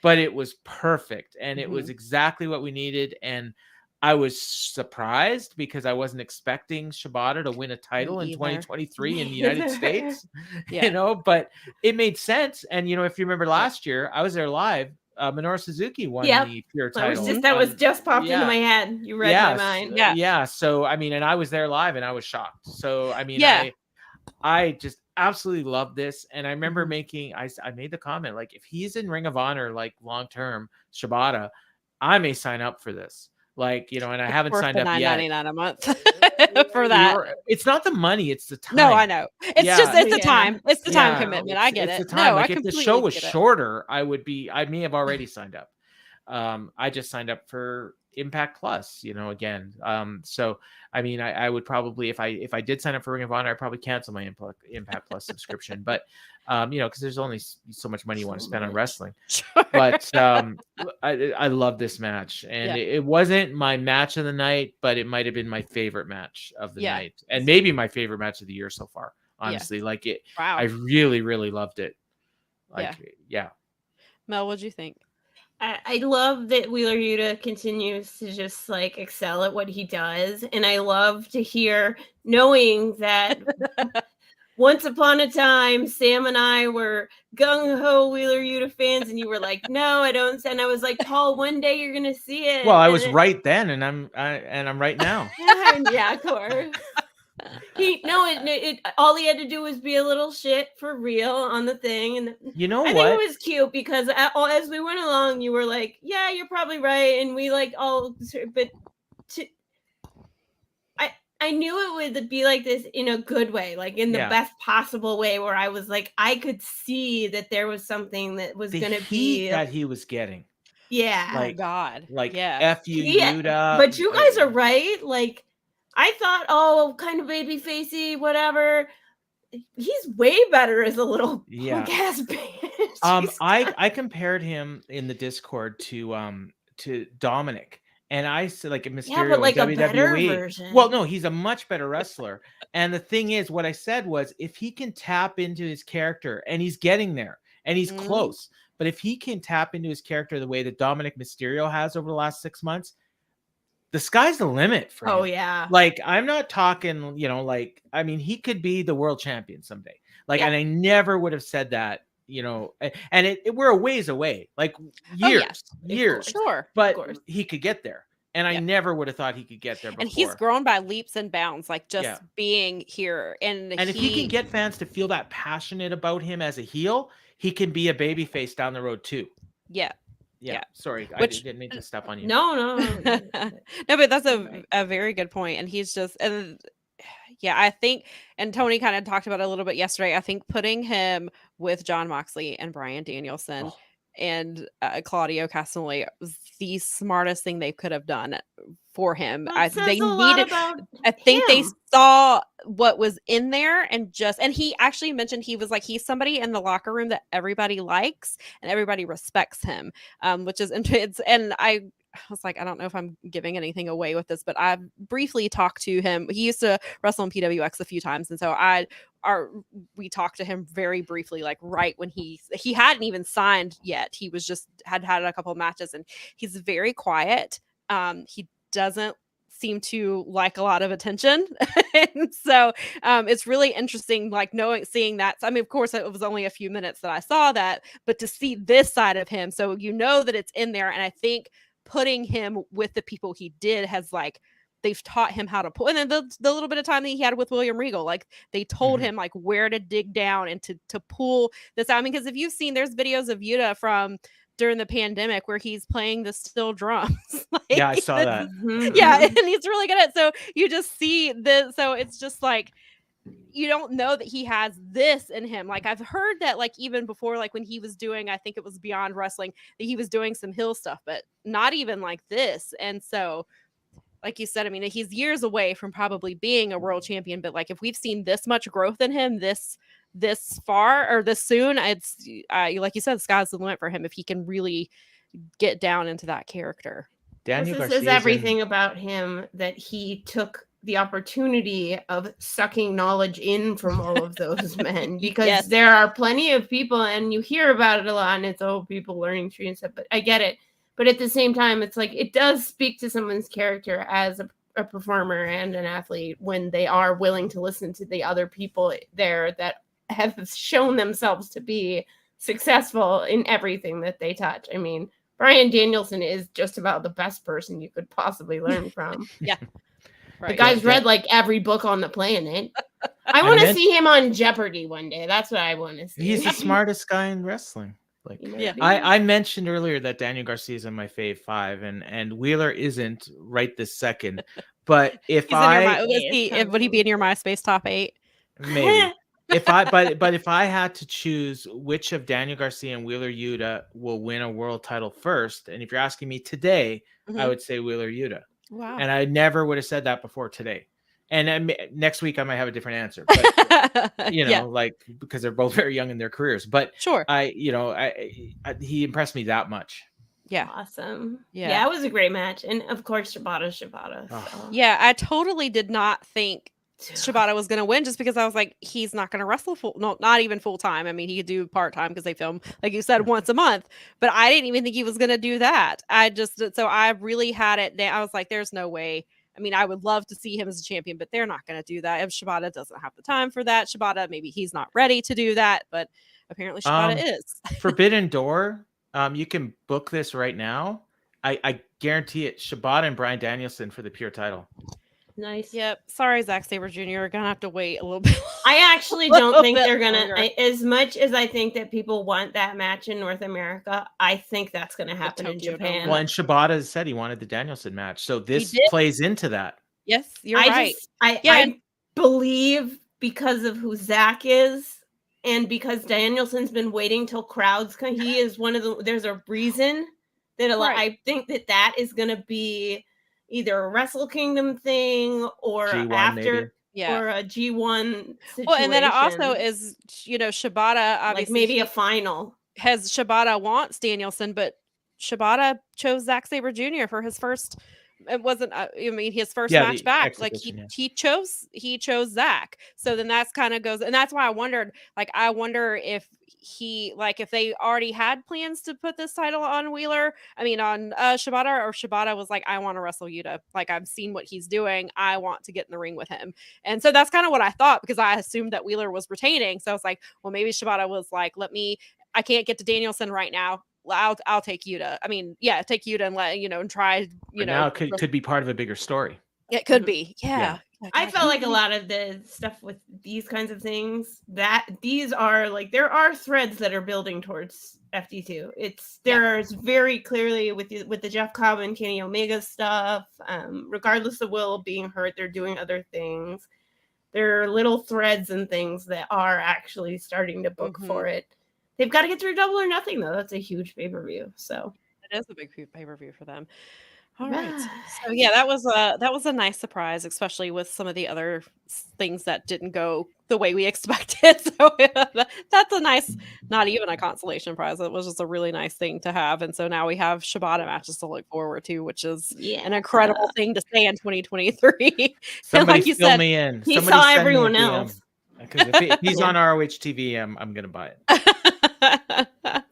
but it was perfect, and it was exactly what we needed. And I was surprised because I wasn't expecting Shibata to win a title in 2023 in the United States, but it made sense. And if you remember last year, I was there live. Minoru Suzuki won the pure title. That was just popped into my head. You read my mind. Yeah. So and I was there live, and I was shocked. So I just absolutely love this. And I remember I made the comment, if he's in Ring of Honor long term, Shibata, I may sign up for this. Like, you know, and I haven't Worth signed the up yet. $9.99 a month for that. It's not the money, it's the time. No, I know. It's just Yeah. it's the time. It's the time commitment. I get It's it. the time. No, Like I if the completely show was get it. shorter, I may have already signed up. I just signed up for Impact Plus, you know, again. So I mean, I would probably, if I did sign up for Ring of Honor, I'd probably cancel my Impact Plus subscription. But you know, because there's only so much money you want to spend on wrestling. Sure. But I love this match, and it wasn't my match of the night, but it might have been my favorite match of the night, and maybe my favorite match of the year so far. Honestly, like it, Wow. I really, really loved it. Like, yeah. Mel, what'd you think? I love that Wheeler Yuta continues to just like excel at what he does. And I love to hear, knowing that once upon a time, Sam and I were gung-ho Wheeler Yuta fans, and you were like, no, I don't. And I was like, Paul, one day you're going to see it. Well, I was right then, and I'm right now. Yeah, of course. All he had to do was be a little shit for real on the thing, and you know I think it was cute because as we went along, you were like, "Yeah, you're probably right," and we like all, but I knew it would be like this in a good way, like in the best possible way, where I was like, I could see that there was something that was going to be that he was getting. Yeah, like, God, like F you, Yuta. But you guys are right, like. I thought, oh, kind of baby facey, whatever. He's way better as a little punk ass bitch. I compared him in the Discord to Dominic, and I said like a Mysterio but like in WWE. A better version. Well, no, he's a much better wrestler. And the thing is, what I said was, if he can tap into his character, and he's getting there, and he's close, but if he can tap into his character the way that Dominic Mysterio has over the last 6 months, the sky's the limit for him. Oh, yeah. Like, I'm not talking, you know, like, I mean, he could be the world champion someday. Like, and I never would have said that, you know, and we're a ways away, like years. Sure. But he could get there. And I never would have thought he could get there before. And he's grown by leaps and bounds, like just being here. And if he can get fans to feel that passionate about him as a heel, he can be a babyface down the road too. Yeah. Sorry, I didn't mean to step on you. No. No, but that's a very good point. And he's just, and I think, and Tony kind of talked about it a little bit yesterday. I think putting him with Jon Moxley and Bryan Danielson and Claudio Castagnoli was the smartest thing they could have done for him. I think they saw what was in there, and he actually mentioned he was like, he's somebody in the locker room that everybody likes and everybody respects him, which is, and I was like, I don't know if I'm giving anything away with this, but I briefly talked to him. He used to wrestle in PWX a few times, and so we talked to him very briefly, like right when he hadn't even signed yet. He was just had a couple of matches, and he's very quiet. He doesn't seem to like a lot of attention. And so it's really interesting, like seeing that. I mean, of course, it was only a few minutes that I saw that, but to see this side of him, so you know that it's in there. And I think putting him with the people he did has, like, they've taught him how to pull. And then the little bit of time that he had with William Regal, like they told him like where to dig down and to pull this out. I mean, because if you've seen, there's videos of Yuta from during the pandemic where he's playing the steel drums. Like, I saw that. Yeah, and he's really good at it. So you just see this. So it's just like, you don't know that he has this in him. Like, I've heard that, like, even before, like when he was doing, I think it was Beyond Wrestling, that he was doing some heel stuff, but not even like this. And so, like you said, I mean, he's years away from probably being a world champion, but like if we've seen this much growth in him this far or this soon, it's like you said, the sky's the limit for him if he can really get down into that character. Daniel Garcia says everything about him, that he took the opportunity of sucking knowledge in from all of those men, because there are plenty of people, and you hear about it a lot, and it's people learning tree and stuff, but I get it. But at the same time, it's like, it does speak to someone's character as a performer and an athlete when they are willing to listen to the other people there that have shown themselves to be successful in everything that they touch. I mean, Bryan Danielson is just about the best person you could possibly learn from. Yeah. Right. The guy's read like every book on the planet. I want to see him on Jeopardy one day. That's what I want to see. He's the smartest guy in wrestling. Like, You know, Yeah. I mentioned earlier that Daniel Garcia is in my fave 5, and Wheeler isn't right this second. But if He's in your I would he be in your MySpace top 8? maybe if I had to choose which of Daniel Garcia and Wheeler Yuta will win a world title first, and if you're asking me today, I would say Wheeler Yuta. Wow. And I never would have said that before today. And next week I might have a different answer. But Yeah. like, because they're both very young in their careers. But Sure. he impressed me that much. Yeah. Awesome. Yeah. Yeah, it was a great match. And of course, Shibata. Oh. So. Yeah, I totally did not think Shibata was going to win just because I was like, he's not going to wrestle not even full time. I mean, he could do part time because they film, like you said, once a month. But I didn't even think he was going to do that. So I really had it down. I was like, there's no way. I mean, I would love to see him as a champion, but they're not going to do that. If Shibata doesn't have the time for that, maybe he's not ready to do that. But apparently Shibata is. Forbidden Door. You can book this right now. I guarantee it. Shibata and Bryan Danielson for the pure title. Nice. Yep. Sorry, Zack Sabre Jr. You're gonna have to wait a little bit. I actually don't think they're gonna. longer. As much as I think that people want that match in North America, I think that's gonna happen in Tokyo Dome. Japan. Well, and Shibata said he wanted the Danielson match, so this plays into that. Yes, you're right. I believe because of who Zach is, and because Danielson's been waiting till crowds come. He is one of the. There's a reason that I think that is gonna be either a Wrestle Kingdom thing or G1 after maybe. or a G1 situation. Well, and then it also is, Shibata obviously like maybe a final. Shibata wants Danielson, but Shibata chose Zack Sabre Jr. for his first. It wasn't. His first match back. Like he chose Zach. So then that's kind of goes, and that's why I wondered. Like I wonder if if they already had plans to put this title on Wheeler. I mean on Shibata, or Shibata was like, I want to wrestle Yuta. Like I've seen what he's doing. I want to get in the ring with him. And so that's kind of what I thought, because I assumed that Wheeler was retaining. So I was like, well, maybe Shibata was like, I can't get to Danielson right now. I'll take Yuta. I mean, yeah, take Yuta and let and try. Now it could be part of a bigger story. It could be, yeah. I felt like a lot of the stuff with these kinds of things, that these are like, there are threads that are building towards FD2. There's very clearly with the Jeff Cobb and Kenny Omega stuff. Regardless of Will being hurt, they're doing other things. There are little threads and things that are actually starting to book for it. They've got to get through Double or Nothing, though. That's a huge pay-per-view. So it is a big pay-per-view for them. All right. So yeah, that was a nice surprise, especially with some of the other things that didn't go the way we expected. So that's a nice, not even a consolation prize. It was just a really nice thing to have. And so now we have Shibata matches to look forward to, which is an incredible thing to say in 2023. Somebody like you fill said, me in. He Somebody saw send me everyone a DM. else. Because if he's on ROH TV, I'm gonna buy it.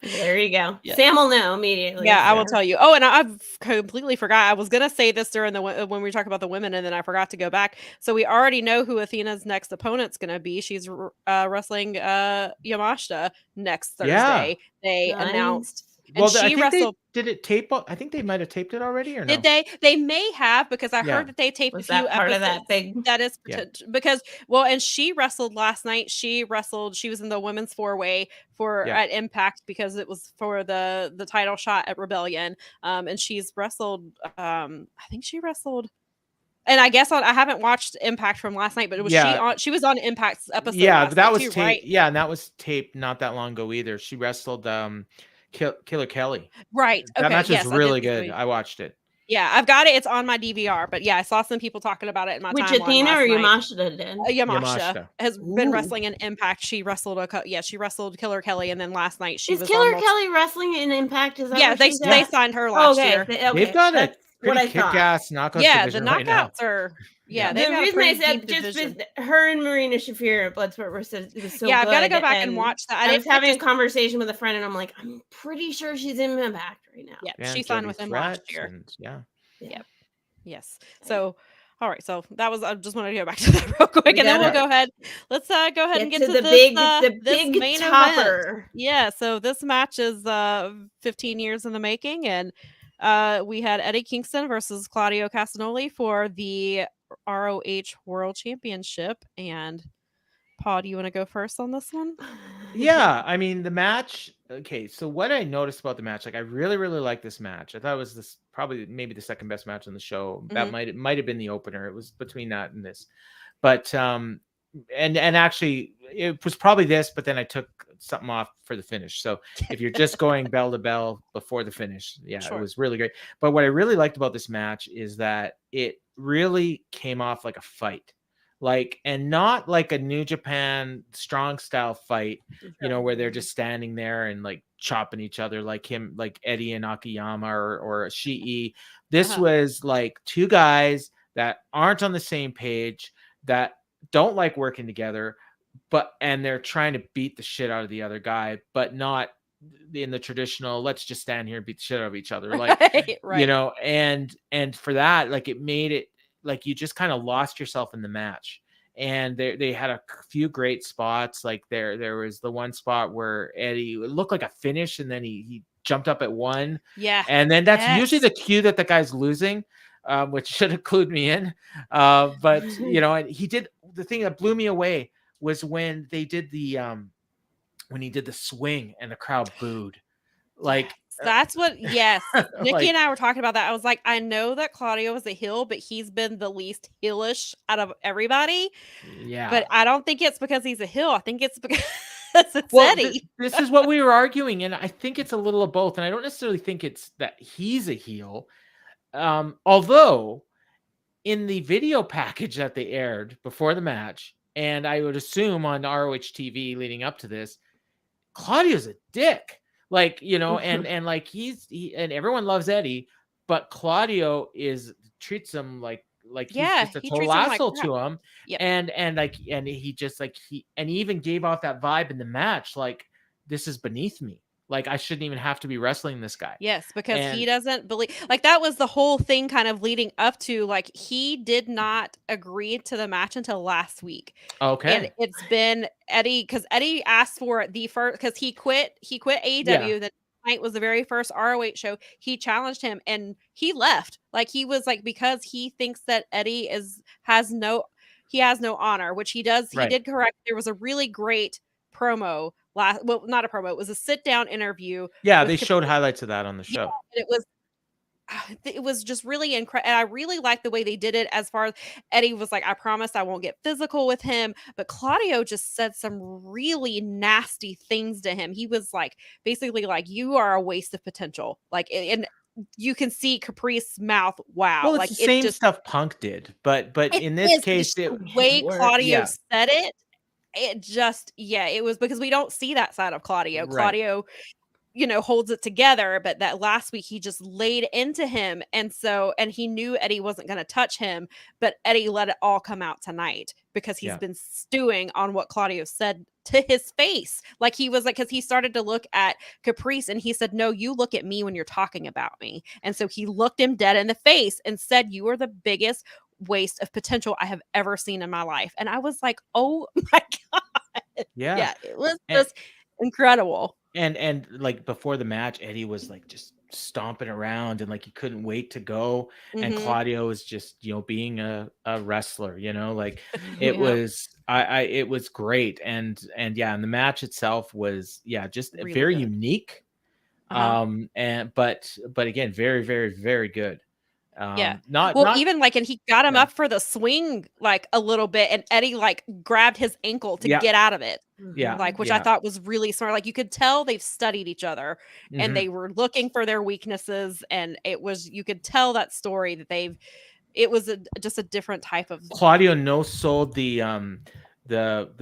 There you go. Sam will know immediately. Yeah, I will tell you. Oh, and I've completely forgot. I was gonna say this during when we talk about the women, and then I forgot to go back. So we already know who Athena's next opponent's gonna be. She's wrestling Yamashita next Thursday. They announced. And she wrestled. Did it tape? I think they might have taped it already, or no? Did they? They may have, because I heard that they taped a few part episodes. Of that big? That is because and she wrestled last night. She was in the women's 4-way at Impact, because it was for the title shot at Rebellion. And she's wrestled. I think she wrestled. And I guess I haven't watched Impact from last night, but she was on Impact's episode. Yeah, that was too, taped. Right? Yeah, and that was taped not that long ago either. She wrestled Killer Kelly. Right. Okay. That match was really good. I watched it. Yeah, I've got it. It's on my DVR. But yeah, I saw some people talking about it in my timeline. Which Athena or Yamashita did? Yamashita has been wrestling in Impact. She wrestled she wrestled Killer Kelly, and then last night she was Killer Kelly wrestling in Impact? Is that they signed her last year. They've got a pretty kick-ass knockout division the knockouts are. Yeah, the reason I said just with her and Marina Shafir at Bloodsport was so good. I've got to go back and watch that. I was having a conversation with a friend, and I'm like, I'm pretty sure she's in Impact right now. Yeah, she signed with him last year. Yep. Yes. So, all right. So that was. I just wanted to go back to that real quick, and then we'll go ahead. Let's go ahead and get to the this, big main topper. Event. Yeah. So this match is 15 years in the making, and we had Eddie Kingston versus Claudio Castagnoli for the ROH World Championship, and Paul, do you want to go first on this one? Yeah, I mean the match. Okay, so what I noticed about the match, like I really, really like this match. I thought it was this probably maybe the second best match on the show. That might have been the opener. It was between that and this, but and actually it was probably this, but then I took something off for the finish. So if you're just going bell to bell before the finish, yeah, Sure. it was really great. But what I really liked about this match is that it really came off like a fight. Like, and not like a New Japan strong style fight, you know, where they're just standing there and like chopping each other like him, like Eddie and Akiyama or Ishii. This was like two guys that aren't on the same page, that don't like working together, and they're trying to beat the shit out of the other guy, but not in the traditional let's just stand here and beat the shit out of each other, like Right. you know. And for that, like it made it like you just kind of lost yourself in the match. And they had a few great spots. Like there was the one spot where Eddie, it looked like a finish, and then he jumped up at one. Yeah. And then that's usually the cue that the guy's losing, which should have clued me in. But you know, and he did the thing that blew me away was when they did the when he did the swing and the crowd booed. Like that's what, yes. Nikki like, and I were talking about that. I was like, I know that Claudio is a heel, but he's been the least heelish out of everybody. yeah. But I don't think it's because he's a heel. I think it's because it's Eddie. This is what we were arguing, and I think it's a little of both. And I don't necessarily think it's that he's a heel. Although in the video package that they aired before the match, and I would assume on ROH TV leading up to this, Claudio's a dick. Like, you know, and like he and everyone loves Eddie, but Claudio treats him like he's just a total asshole to him. Yep. And like, and he just like he even gave off that vibe in the match, like, this is beneath me. Like, I shouldn't even have to be wrestling this guy. Yes, because he doesn't believe, like, that was the whole thing kind of leading up to, like, he did not agree to the match until last week. Okay. And it's been Eddie, because Eddie asked for the first, because he quit AEW. That night was the very first ROH show. He challenged him and he left. Like, he was like, because he thinks that Eddie has no honor, which he does. He did correct. There was a really great promo well, not a promo, it was a sit down interview. Yeah, they showed highlights of that on the show. Yeah, it was just really incredible. And I really liked the way they did it, as far as Eddie was like, I promise I won't get physical with him. But Claudio just said some really nasty things to him. He was like, basically like, you are a waste of potential. Like, and you can see Caprice's mouth. Wow. Well, it's like the same stuff Punk did, but in this case, the way Claudio said it, it just, it was, because we don't see that side of Claudio. Right. Claudio, you know, holds it together, but that last week he just laid into him. And he knew Eddie wasn't going to touch him, but Eddie let it all come out tonight because he's been stewing on what Claudio said to his face. Like, he was like, because he started to look at Caprice and he said, no, you look at me when you're talking about me. And so he looked him dead in the face and said, you are the biggest waste of potential I have ever seen in my life. And I was like, oh my God. Yeah, it was just incredible. And like before the match, Eddie was like just stomping around and like he couldn't wait to go. And Claudio was just, you know, being a wrestler, you know, like it was it was great. And the match itself was just really very good. Unique. But again, very, very, very good. Even like, and he got him up for the swing like a little bit, and Eddie like grabbed his ankle to get out of it. Which I thought was really smart. Like, you could tell they've studied each other and they were looking for their weaknesses, and you could tell that story that it was just a different type of. Claudio no-sold the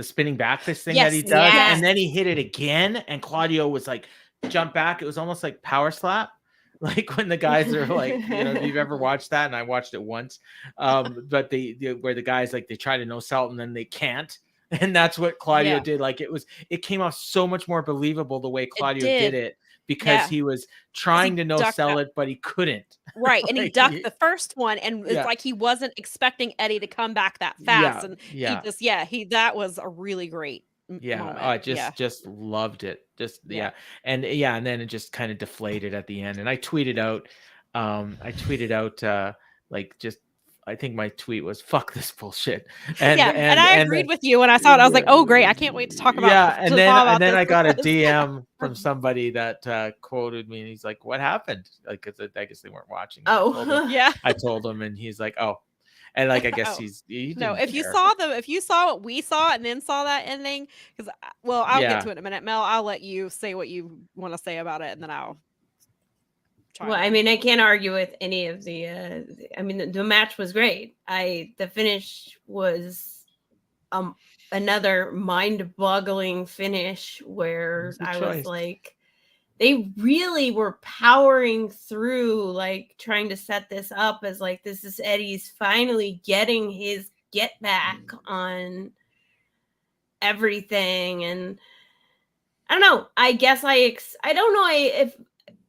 spinning back fist thing that he does, and then he hit it again, and Claudio was like jump back. It was almost like power slap. Like when the guys are like, you know, if you've ever watched that, and I watched it once, but where the guys like they try to no sell and then they can't, and that's what Claudio did. Like it came off so much more believable the way Claudio did it, because he was trying to no sell it, but he couldn't. Right, and he ducked the first one, and it's like he wasn't expecting Eddie to come back that fast, and he just that was a really great. Moment. I just loved it. And then it just kind of deflated at the end. And I tweeted out like just I think my tweet was "fuck this bullshit," and and I agreed with you when I saw it. I was like, "Oh, great! I can't wait to talk about." Yeah, and to then talk about I this got a because- DM from somebody that quoted me, and he's like, "What happened?" Like, 'cause I guess they weren't watching. Oh. Yeah. I told him, and he's like, "Oh," and like I guess Oh. he No, didn't if you care. saw what we saw and then saw that ending, because I'll Yeah. get to it in a minute. Mel, I'll let you say what you want to say about it, and then I'll. Well, I mean, I can't argue with any of the. I mean, the match was great. The finish was another mind-boggling finish where I was like, they really were powering through, like trying to set this up as like this is Eddie's finally getting his get back on everything, and I don't know. I guess I don't know if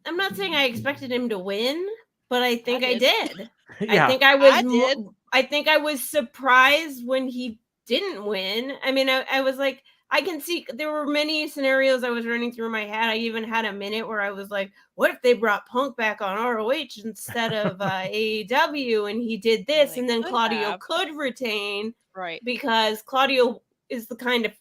I'm not saying I expected him to win, but I think I did. Yeah. I think I was. I did. I think I was surprised when he didn't win. I mean, I was like, I can see there were many scenarios I was running through my head. I even had a minute where I was like, what if they brought Punk back on ROH instead of AEW, and he did this, They and then could Claudio have. could retain, Right? because Claudio is the kind of,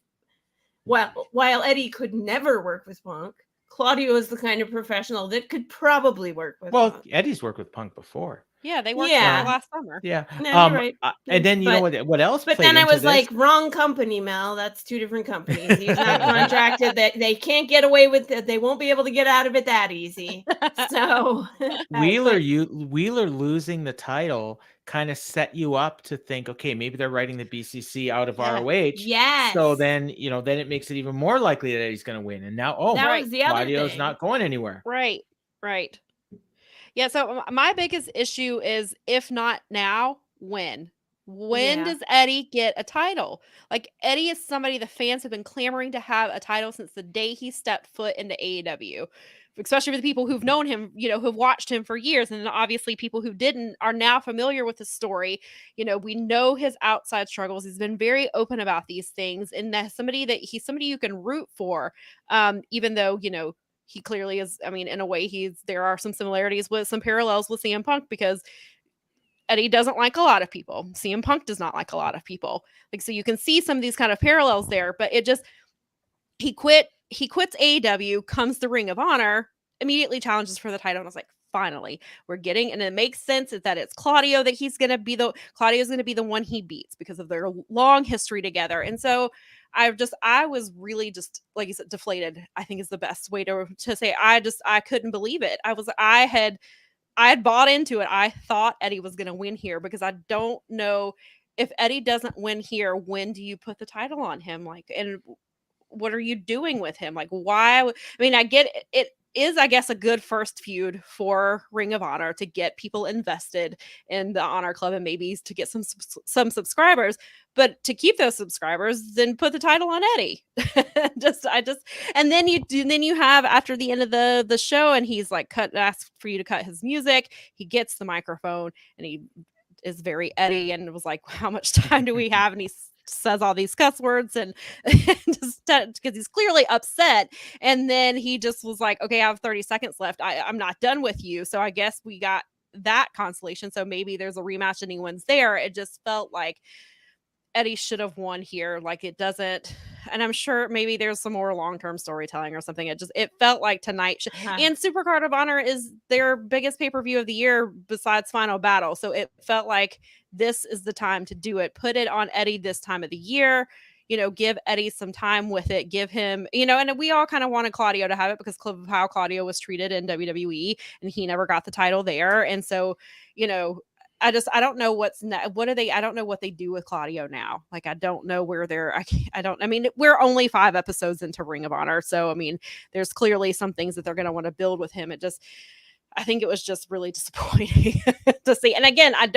while Eddie could never work with Punk, Claudio is the kind of professional that could probably work with Punk. Eddie's worked with Punk before. Yeah, they worked Yeah. together last summer. Yeah. No, you're right. And then you know what else? But played then I into was this? like, wrong company, Mel. That's two different companies. He's not contracted. That they can't get away with it. They won't be able to get out of it that easy. So Wheeler losing the title kind of set you up to think, okay, maybe they're writing the BCC out of ROH. Yes. So then then it makes it even more likely that he's going to win. And now, that was the other Claudio's thing. not going anywhere. Right. Yeah. So my biggest issue is, if not now, when? When does Eddie get a title? Like, Eddie is somebody the fans have been clamoring to have a title since the day he stepped foot into AEW. Especially for the people who've known him, who've watched him for years. And then obviously people who didn't are now familiar with his story. We know his outside struggles. He's been very open about these things. And he's somebody you can root for. Even though, he clearly is. I mean, in a way, there are some similarities with some parallels with CM Punk, because Eddie doesn't like a lot of people. CM Punk does not like a lot of people. Like, so you can see some of these kind of parallels there, but he quits AEW, comes to Ring of Honor, immediately challenges for the title. And I was like, finally, we're getting, and it makes sense that it's Claudio that Claudio's going to be the one he beats because of their long history together. And so I was really just, like you said, deflated, I think is the best way to say. I couldn't believe it. I had bought into it. I thought Eddie was going to win here, because I don't know, if Eddie doesn't win here, when do you put the title on him? Like, and what are you doing with him? Like, why? I mean, I get it is, I guess, a good first feud for Ring of Honor to get people invested in the Honor Club, and maybe to get some subscribers. But to keep those subscribers, then put the title on Eddie. And then you have, after the end of the show, and he's like asks for you to cut his music. He gets the microphone, and he is very Eddie, and was like, how much time do we have? And he says all these cuss words, and just because he's clearly upset. And then he just was like, okay, I have 30 seconds left. I'm not done with you. So I guess we got that consolation. So maybe there's a rematch and he wins there. It just felt like Eddie should have won here. Like, it doesn't, and I'm sure maybe there's some more long-term storytelling or something. It felt like tonight and Supercard of Honor is their biggest pay-per-view of the year besides Final Battle. So it felt like this is the time to do it. Put it on Eddie this time of the year. Give Eddie some time with it. Give him, and we all kind of wanted Claudio to have it because of how Claudio was treated in WWE, and he never got the title there. And so, I don't know I don't know what they do with Claudio now. Like, I don't know where I mean, we're only 5 episodes into Ring of Honor. So, I mean, there's clearly some things that they're going to want to build with him. I think it was just really disappointing to see. And again, I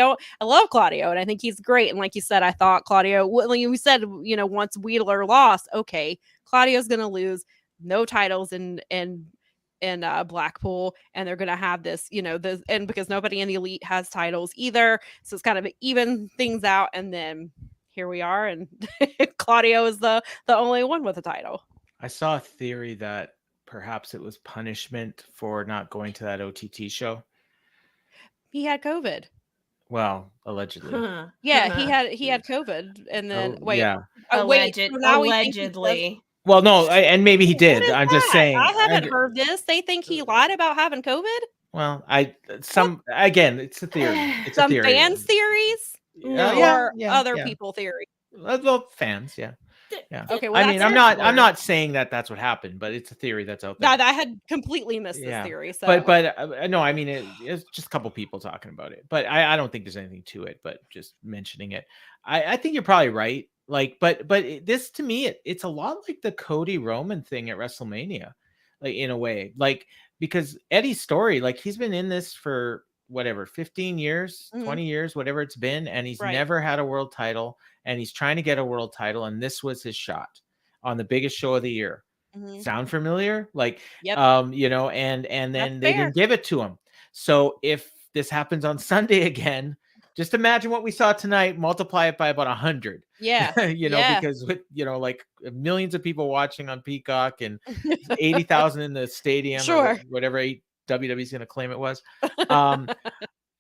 love Claudio, and I think he's great. And like you said, I thought Claudio, when you said, once Wheeler lost, okay, Claudio's going to lose, no titles in Blackpool, and they're going to have this, and because nobody in the Elite has titles either. So it's kind of even things out. And then here we are, and Claudio is the only one with a title. I saw a theory that perhaps it was punishment for not going to that OTT show. He had COVID. Well, allegedly. Yeah, he had COVID, and then wait, Yeah. wait. So now we think he does. Allegedly. Well, no, and maybe he What did. is I'm just that? saying. I haven't heard this. They think he lied about having COVID. Well, again, it's a theory. It's a Some theory. fans' theories, No. or Yeah, other yeah. people theories. Well, fans, yeah. Yeah. Okay, well, I mean, that's I'm not saying that that's what happened, but it's a theory that's out there. I had completely missed this theory. So, but no, I mean, it's just a couple people talking about it, but I don't think there's anything to it. But just mentioning it, I think you're probably right. Like, but this to me, it's a lot like the Cody Roman thing at WrestleMania, like in a way, like because Eddie's story, like he's been in this for whatever 15 years, 20 years, whatever it's been, and he's never had a world title, and he's trying to get a world title, and this was his shot on the biggest show of the year. Sound familiar? Like, you know, and then they didn't give it to him. So if this happens on Sunday again, just imagine what we saw tonight, multiply it by about 100. Yeah. You know, because with, you know, like millions of people watching on Peacock and 80,000 in the stadium, or whatever WWE's going to claim it was.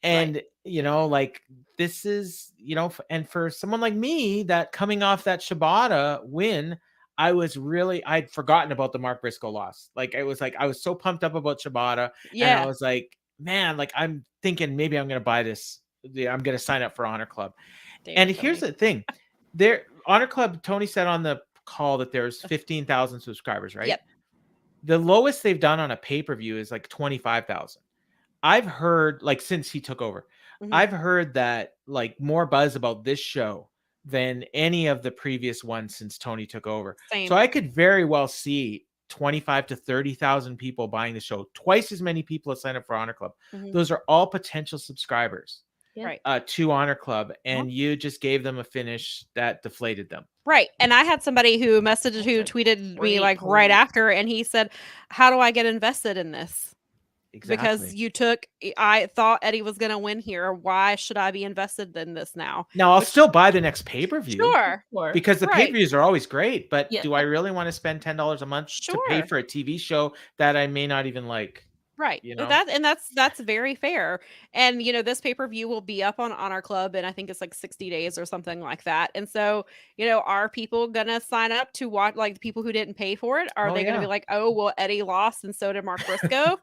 And, you know, like this is, you know, and for someone like me that coming off that Shibata win, I'd forgotten about the Mark Briscoe loss. Like I was so pumped up about Shibata. And I was like, man, like I'm thinking maybe I'm going to buy this. I'm going to sign up for Honor Club. And here's the thing. Honor Club, Tony said on the call that there's 15,000 subscribers, right? Yep. The lowest they've done on a pay-per-view is like 25,000. I've heard, like, since he took over, I've heard that like more buzz about this show than any of the previous ones since Tony took over. Same. So I could very well see 25 to 30,000 people buying the show, twice as many people as sign up for Honor Club. Those are all potential subscribers to Honor Club, and you just gave them a finish that deflated them. Right. And I had somebody who tweeted me like right after, and he said, how do I get invested in this? Because I thought Eddie was going to win here. Why should I be invested in this now? Now I'll still buy the next pay-per-view. Sure. Because the pay-per-views are always great, but do I really want to spend $10 a month to pay for a TV show that I may not even like? Right. You know? That's very fair. And you know, this pay-per-view will be up on Honor Club, and I think it's like 60 days or something like that. And so, you know, are people gonna sign up to watch, like the people who didn't pay for it? Are they gonna be like, oh well, Eddie lost and so did Mark Briscoe?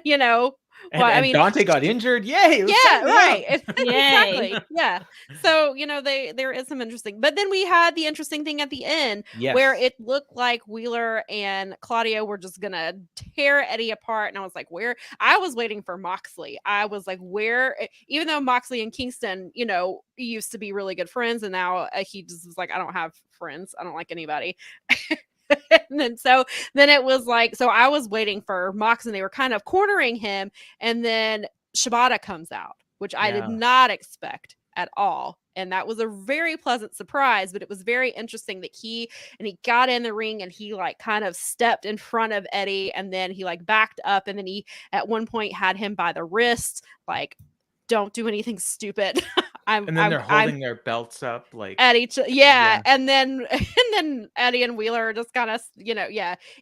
You know. And Dante got injured. Yay! Right. Exactly. Yeah. So, you know, there is some interesting, but then we had the interesting thing at the end where it looked like Wheeler and Claudio were just gonna tear Eddie apart. And I was like, I was waiting for Moxley. I was like, even though Moxley and Kingston, you know, used to be really good friends, and now he just was like, I don't have friends. I don't like anybody. And then it was like, so I was waiting for Mox, and they were kind of cornering him, and then Shibata comes out, which I did not expect at all. And that was a very pleasant surprise, but it was very interesting that he got in the ring, and he like kind of stepped in front of Eddie, and then he like backed up, and then he at one point had him by the wrist, like, don't do anything stupid. And then they're holding their belts up like at each, and then Eddie and Wheeler are just kind of, you know,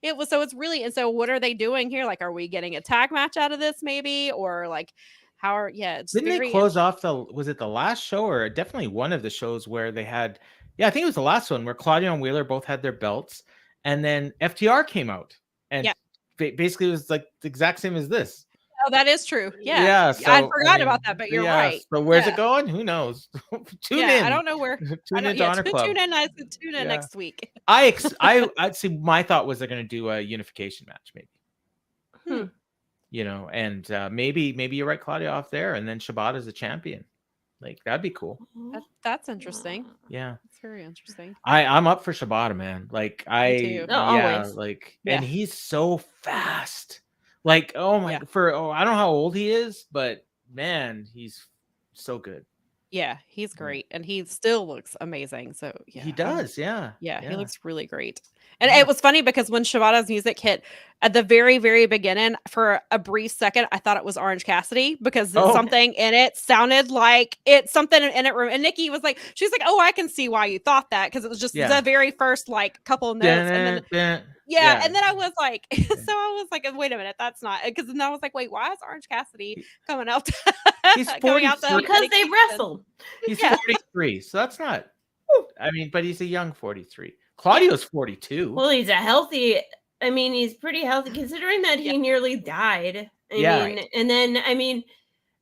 it was, so it's really, and so what are they doing here? Like, are we getting a tag match out of this maybe, or like how are didn't they close off was it the last show, or definitely one of the shows where they had, I think it was the last one where Claudio and Wheeler both had their belts, and then FTR came out, and basically it was like the exact same as this. Oh, that is true. Yeah. So, I forgot about that, but you're right. So where's it going? Who knows? Tune in. I don't know where. Tune in to Honor Club. Tune in next week. I'd see. My thought was they're going to do a unification match, maybe. You know, and maybe you're right, Claudia, off there, and then Shibata's the champion. Like, that'd be cool. That's interesting. Yeah, it's very interesting. I'm up for Shibata, man. Like always. And he's so fast. Like, oh my, I don't know how old he is, but man, he's so good. Yeah, he's great, and he still looks amazing. So he does, he looks really great. And it was funny because when Shibata's music hit at the very, very beginning, for a brief second, I thought it was Orange Cassidy, because something in it sounded like it's something in it. And Nikki was like, she's like, oh, I can see why you thought that, because it was just the very first like couple of notes, and then Yeah, and then I was like, so I was like, wait a minute, that's not because then I was like, wait, why is Orange Cassidy coming out? He's coming out 43. Because they wrestled. He's Yeah. 43, so that's not. I mean, but he's a young 43. Claudio's 42. Well, he's a healthy. I mean, he's pretty healthy considering that he nearly died. I mean, and then I mean,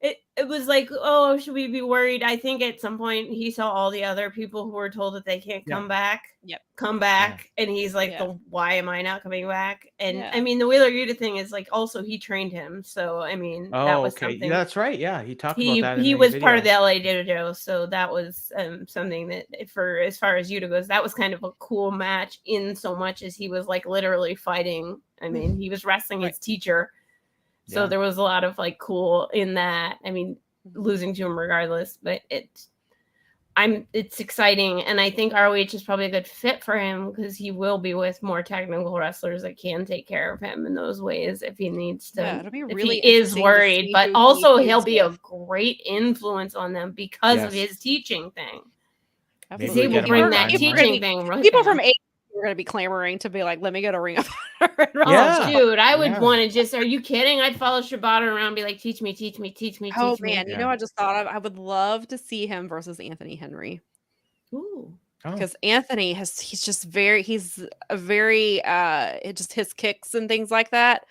it was like, oh, should we be worried? I think at some point he saw all the other people who were told that they can't come back. Come back, and he's like, why am I not coming back? And I mean, the Wheeler Yuta thing is like, also he trained him, so I mean, that was something. That's right. Yeah, he talked about that. He was part of the LA Dojo, so that was something that, for as far as Yuta goes, that was kind of a cool match. In so much as he was like literally fighting. I mean, he was wrestling his teacher, so there was a lot of like cool in that. I mean, losing to him regardless, but it's exciting, and I think ROH is probably a good fit for him because he will be with more technical wrestlers that can take care of him in those ways if he needs to. Yeah, it'll be really if he is worried, but also he'll be a great influence on them because of his teaching thing. Because he will bring that teaching thing. People from A are going to be clamoring to be like, let me go to Ring of Honor. Dude, I would want to just, are you kidding? I'd follow Shibata around and be like, teach me. Oh, man. You know, I just thought I would love to see him versus Anthony Henry. Ooh. Because Anthony he's a very, just his kicks and things like that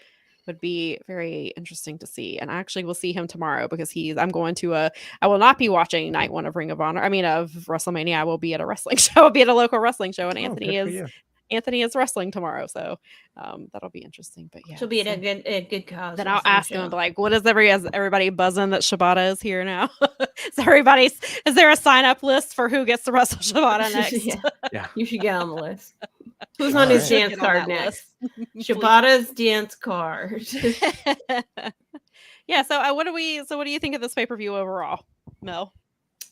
would be very interesting to see. And I actually will see him tomorrow because I will not be watching night one of Ring of Honor. I mean, of WrestleMania. I will be at a wrestling show. I'll be at a local wrestling show, and Anthony is wrestling tomorrow. So that'll be interesting. But yeah, she'll be at a good cause. Then I'll ask him, like, what is everybody buzzing that Shibata is here now? Is there a sign up list for who gets to wrestle Shibata next? Yeah. You should get on the list. Who's on his dance card next? Shibata's dance card. Yeah. So what do you think of this pay-per-view overall, Mel?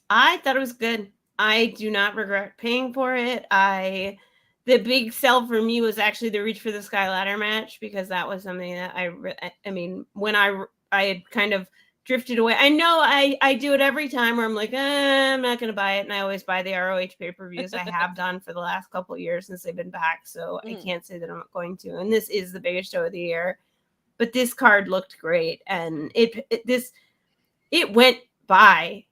I thought it was good. I do not regret paying for it. The big sell for me was actually the Reach for the Sky ladder match, because that was something that I mean, when I had kind of drifted away. I know I do it every time where I'm like, I'm not going to buy it. And I always buy the ROH pay-per-views. I have done for the last couple of years since they've been back. So I can't say that I'm not going to. And this is the biggest show of the year. But this card looked great. And it went by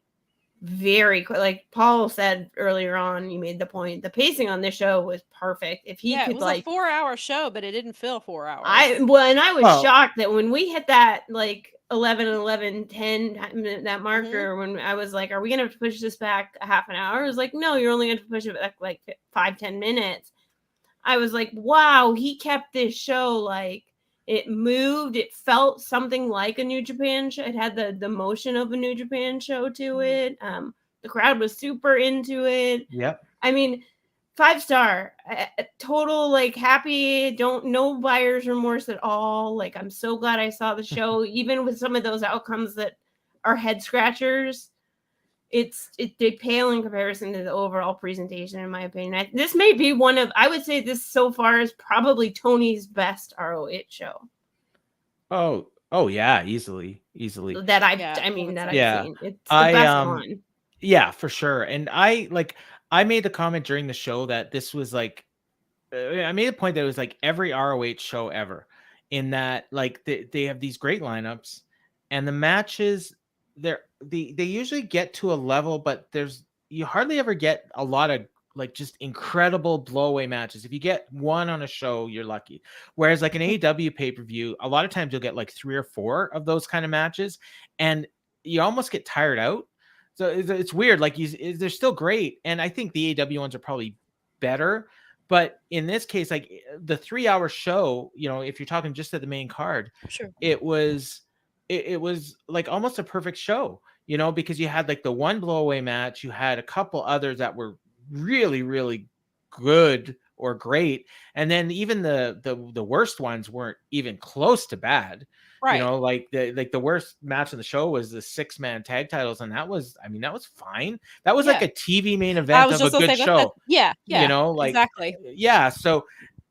very quick. Like Paul said earlier on, you made the point, the pacing on this show was perfect. If he could, it was like a 4-hour show, but it didn't feel 4 hours. I was shocked that when we hit that like 11:10 that marker, when I was like, are we gonna have to push this back a half an hour? I was like, no, you're only gonna push it back like 5-10 minutes. I was like, wow, he kept this show, like, it moved. It felt something like a New Japan show. It had the motion of a New Japan show to it. The crowd was super into it. Yep. I mean, 5-star, total, like, happy. No buyer's remorse at all. Like, I'm so glad I saw the show, even with some of those outcomes that are head scratchers. They pale in comparison to the overall presentation, in my opinion. This may be I would say this so far is probably Tony's best ROH show. Oh yeah, easily. That I've seen. It's the best one. Yeah, for sure. And I made the comment during the show that this was like, I made a point that it was like every ROH show ever, in that like they have these great lineups, and the matches they usually get to a level, but you hardly ever get a lot of like just incredible blowaway matches. If you get one on a show, you're lucky. Whereas like an AEW pay-per-view, a lot of times you'll get like 3 or 4 of those kind of matches, and you almost get tired out. So it's weird. Like they're still great, and I think the AEW ones are probably better. But in this case, like the 3-hour show, you know, if you're talking just at the main card, sure, it was like almost a perfect show, you know, because you had like the one blowaway match, you had a couple others that were really, really good or great, and then even the worst ones weren't even close to bad. Right. You know, like the worst match of the show was the 6-man tag titles, and that was fine. That was like a TV main event of a good show. Yeah. You know, like exactly. Yeah. So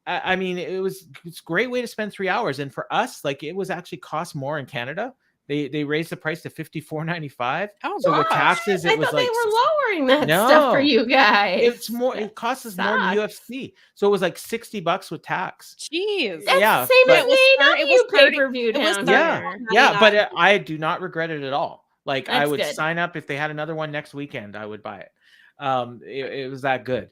I mean, it's a great way to spend 3 hours, and for us, like it was actually cost more in Canada They raised the price to $54.95. Oh, So with gosh. taxes, I it was thought like they were lowering that stuff for No. you guys. it's more. It costs us more than Sucks. UFC. So it was like $60 with tax. Jeez. That's Yeah, the same but- as It was the AEW 30 pay-per-view it was down 30 here. Yeah, but $99. I do not regret it at all. Like I That's would good. sign up if they had another one next weekend. I would buy it. It was that good.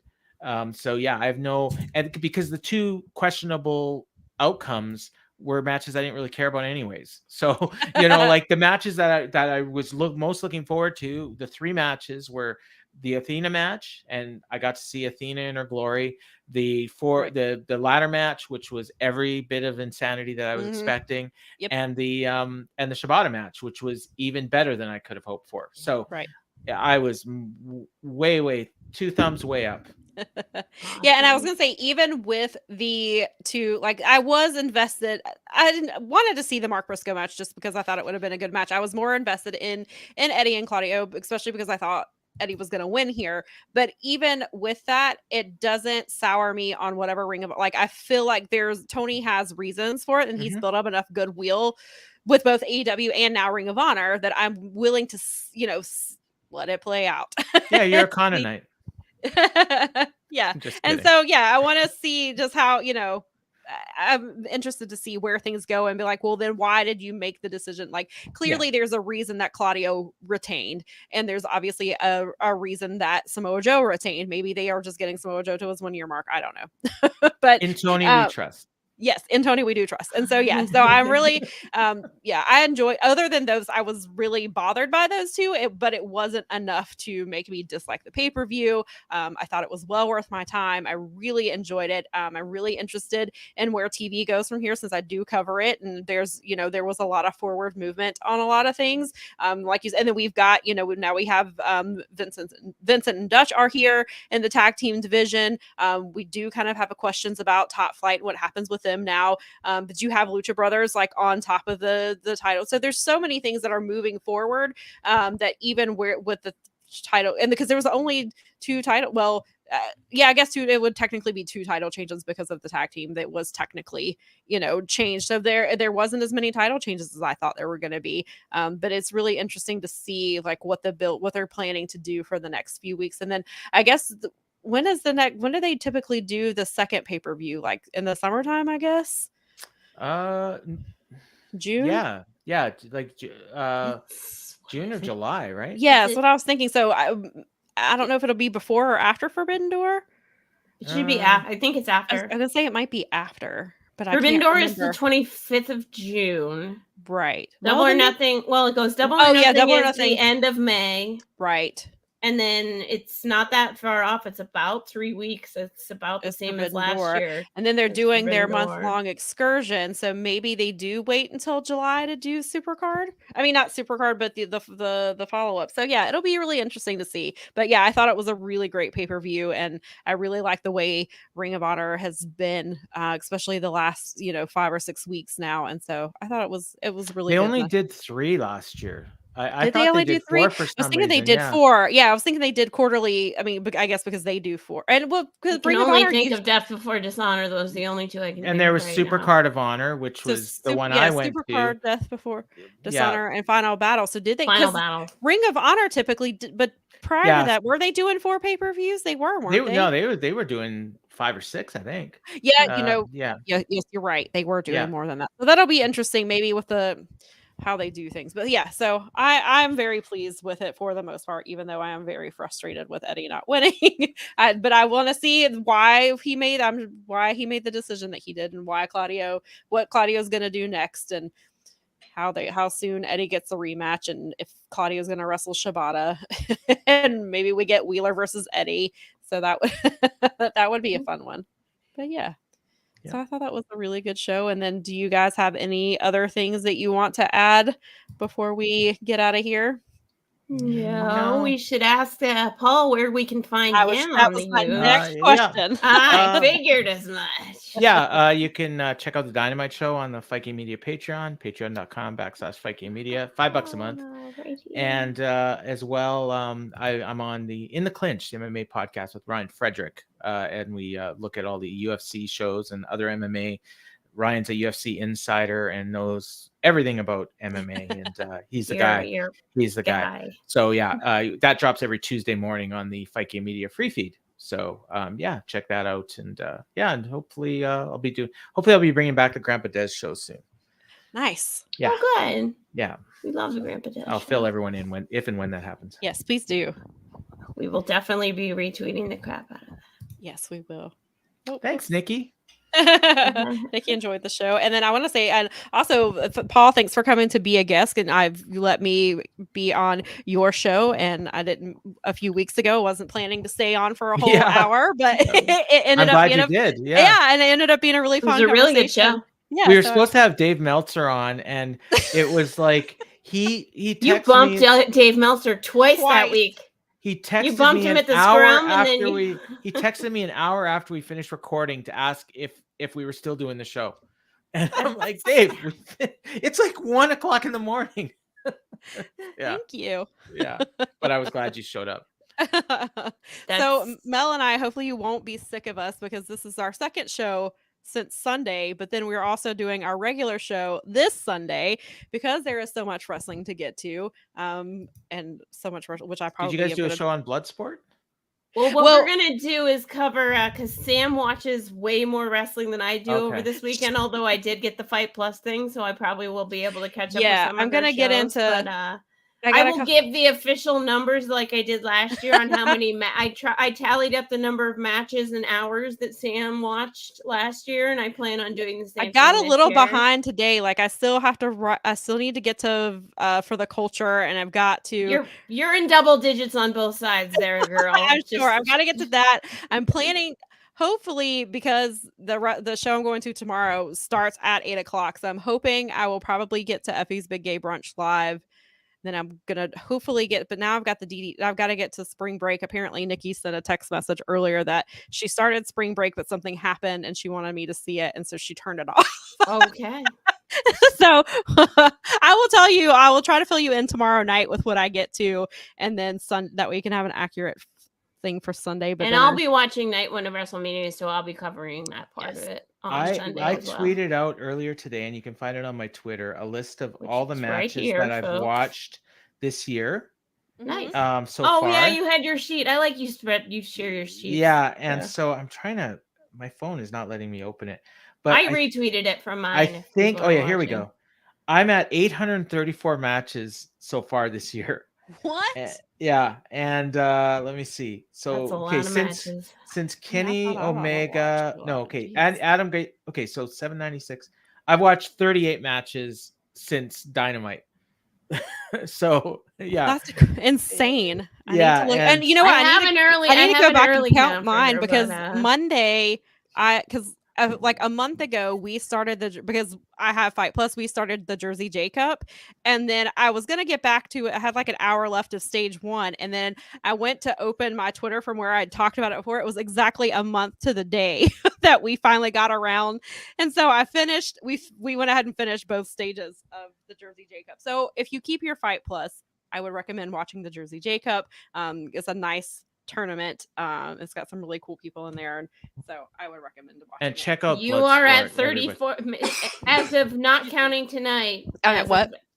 So yeah, I have no, and because the two questionable outcomes were matches I didn't really care about anyways. So like the matches that I was most looking forward to, the three matches were the Athena match, and I got to see Athena in her glory. The ladder match, which was every bit of insanity that I was expecting, Yep. and the Shibata match, which was even better than I could have hoped for. So Right. I was way 2 thumbs way up. Yeah, and I was gonna say, even with the two, like I was invested. I wanted to see the Mark Briscoe match just because I thought it would have been a good match. I was more invested in Eddie and Claudio, especially because I thought Eddie was gonna win here. But even with that, it doesn't sour me on whatever like I feel like Tony has reasons for it, and he's built up enough goodwill with both AEW and now Ring of Honor that I'm willing to let it play out. Yeah, you're a Canaanite. Yeah. Just and kidding. so I want to see just how I'm interested to see where things go and be like, well, then why did you make the decision? Like clearly there's a reason that Claudio retained, and there's obviously a reason that Samoa Joe retained. Maybe they are just getting Samoa Joe to his 1 year mark. I don't know. But in Tony we trust. Yes, in Tony we do trust. And so so I'm really I enjoy, other than those, I was really bothered by those two, but it wasn't enough to make me dislike the pay-per-view. I thought it was well worth my time. I really enjoyed it. I'm really interested in where TV goes from here, since I do cover it, and there's there was a lot of forward movement on a lot of things. Like you said, and then we've got now we have Vincent and Dutch are here in the tag team division. We do kind of have questions about Top Flight, what happens with them now, but you have Lucha Brothers like on top of the title. So there's so many things that are moving forward, that even with the title, and because there was only two title, I guess it would technically be two title changes because of the tag team that was technically changed. So there wasn't as many title changes as I thought there were going to be, but it's really interesting to see like what they're planning to do for the next few weeks. And then I guess when do they typically do the second pay-per-view? Like in the summertime, I guess? June? Yeah. Like June or July, right? Yeah, that's what I was thinking. So I don't know if it'll be before or after Forbidden Door. It should be I think it's after. I was gonna say it might be after, but Forbidden I Door can't is the remember. 25th of June. Right. Double or Nothing. Well, it goes Double or Nothing. Double or is Nothing. the end of May. Right. And then it's not that far off. It's about 3 weeks. It's about the same as last year. And then they're doing their month-long excursion. So maybe they do wait until July to do Supercard. I mean, not Supercard, but the follow-up. So yeah, it'll be really interesting to see. But yeah, I thought it was a really great pay-per-view, and I really like the way Ring of Honor has been, especially the last 5 or 6 weeks now. And so I thought it was really. They good. only did 3 last year. I Did thought they only did do 3? 4 for I was some thinking they reason, did 4. Yeah, I was thinking they did quarterly. I mean, I guess because they do 4. And well, because Ring of Honor, think of Death Before Dishonor. Those are the only two I can. And there was Supercard of Honor, which was the one I went Supercard, to. Death Before Dishonor, and Final Battle. So did they? Final Battle. Ring of Honor typically did, but prior to that, were they doing 4 pay-per-views? They were, weren't they? No, they were doing 5 or 6, I think. Yeah, yes, you're right. They were doing more than that. So that'll be interesting, maybe with how they do things. But yeah, so I'm very pleased with it for the most part, even though I am very frustrated with Eddie not winning. But I want to see why he made the decision that he did, and what Claudio's going to do next, and how soon Eddie gets a rematch, and if Claudio's going to wrestle Shibata, and maybe we get Wheeler versus Eddie. So that would be a fun one. But yeah. So I thought that was a really good show. And then do you guys have any other things that you want to add before we get out of here? No, we should ask Paul where we can find him. That was my next question. I figured as much. You can check out the Dynamite show on the Fight Game Media Patreon, patreon.com/Fight Game Media, $5 a month. And as well, I'm on the In the Clinch, the MMA podcast with Ryan Frederick, and we look at all the UFC shows and other MMA. Ryan's a UFC insider and knows everything about MMA, and he's the guy. You're He's the guy. So yeah, that drops every Tuesday morning on the Fight Game Media free feed. So yeah, check that out, and and hopefully I'll be bringing back the Grandpa Des show soon. Nice. Yeah. Oh, good. Yeah. We love the Grandpa Des. I'll fill everyone in if and when that happens. Yes, please do. We will definitely be retweeting the crap out of that. Yes, we will. Oh, thanks, Nikki. Nikki enjoyed the show. And then I want to say, and also Paul, thanks for coming to be a guest, and you let me be on your show, and I didn't a few weeks ago. Wasn't planning to stay on for a whole hour, but it ended up being and it ended up being a really fun It was a really good show. Yeah, we were supposed to have Dave Meltzer on, and it was like he you bumped Dave Meltzer twice that week. He texted you bumped me him an at the hour scrum, and after then he texted me an hour after we finished recording to ask if we were still doing the show. And I'm like, Dave, it's like 1:00 in the morning. Thank you. Yeah, but I was glad you showed up. So Mel and I, hopefully you won't be sick of us, because this is our second show since Sunday, but then we're also doing our regular show this Sunday because there is so much wrestling to get to, and so much wrestling, which I probably did you guys do a show on Bloodsport? Well, what we're gonna do is cover because Sam watches way more wrestling than I do over this weekend. Although I did get the Fight Plus thing, so I probably will be able to catch up. Yeah, with some I'm of gonna shows, get into. But, I will give the official numbers like I did last year on how many. I tallied up the number of matches and hours that Sam watched last year, and I plan on doing the same. I got a little behind today. Like I still need to get to for the culture, and I've got to. You're in double digits on both sides there, girl. I'm sure. I've got to get to that. I'm planning. Hopefully, because the show I'm going to tomorrow starts at 8:00, so I'm hoping I will probably get to Effie's Big Gay Brunch live. Then I'm gonna hopefully but now I've got I've got to get to spring break. Apparently Nikki sent a text message earlier that she started spring break, but something happened and she wanted me to see it, and so she turned it off. Okay. So I will try to fill you in tomorrow night with what I get to, and then that way you can have an accurate thing for Sunday. But I'll be watching Night One of WrestleMania, so I'll be covering that part of it. I tweeted out earlier today, and you can find it on my Twitter, a list of all the matches that I've watched this year. Nice. So far. Yeah, you had your sheet. I like you share your sheet. Yeah, and so I'm trying to. My phone is not letting me open it, but I retweeted it from mine. I think. Oh yeah, here we go. I'm at 834 matches so far this year. What? Yeah, and let me see. So since Kenny Omega, and Adam Gate. Okay, so 796. I've watched 38 matches since Dynamite. So yeah, that's insane. Yeah, and you know what? I need to go back and count mine because Monday, like a month ago, we started because I have Fight Plus, we started the Jersey J Cup, and then I was gonna get back to it. I had like an hour left of stage 1, and then I went to open my Twitter from where I'd talked about it before. It was exactly a month to the day that we finally got around, and so I finished. We went ahead and finished both stages of the Jersey J Cup. So if you keep your Fight Plus, I would recommend watching the Jersey J Cup. It's a nice tournament. It's got some really cool people in there, and so I would recommend watching. And check out. You are at 34 as of not counting tonight.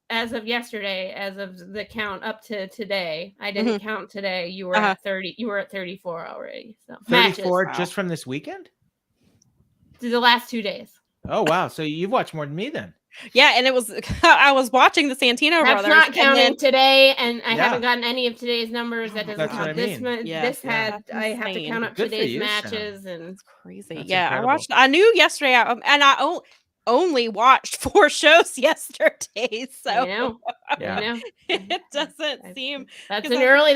As of yesterday, as of the count up to today. I didn't count today. You were at 30. You were at 34 already. So 34 just from this weekend. The last 2 days. Oh wow! So you've watched more than me then. Yeah, and it was I was watching the Santino brothers. That's not counting today, and I haven't gotten any of today's numbers. That doesn't count this month. I have to count up today's matches, and it's crazy. That's incredible. I knew yesterday, and I only watched 4 shows yesterday, so it doesn't seem that's an early.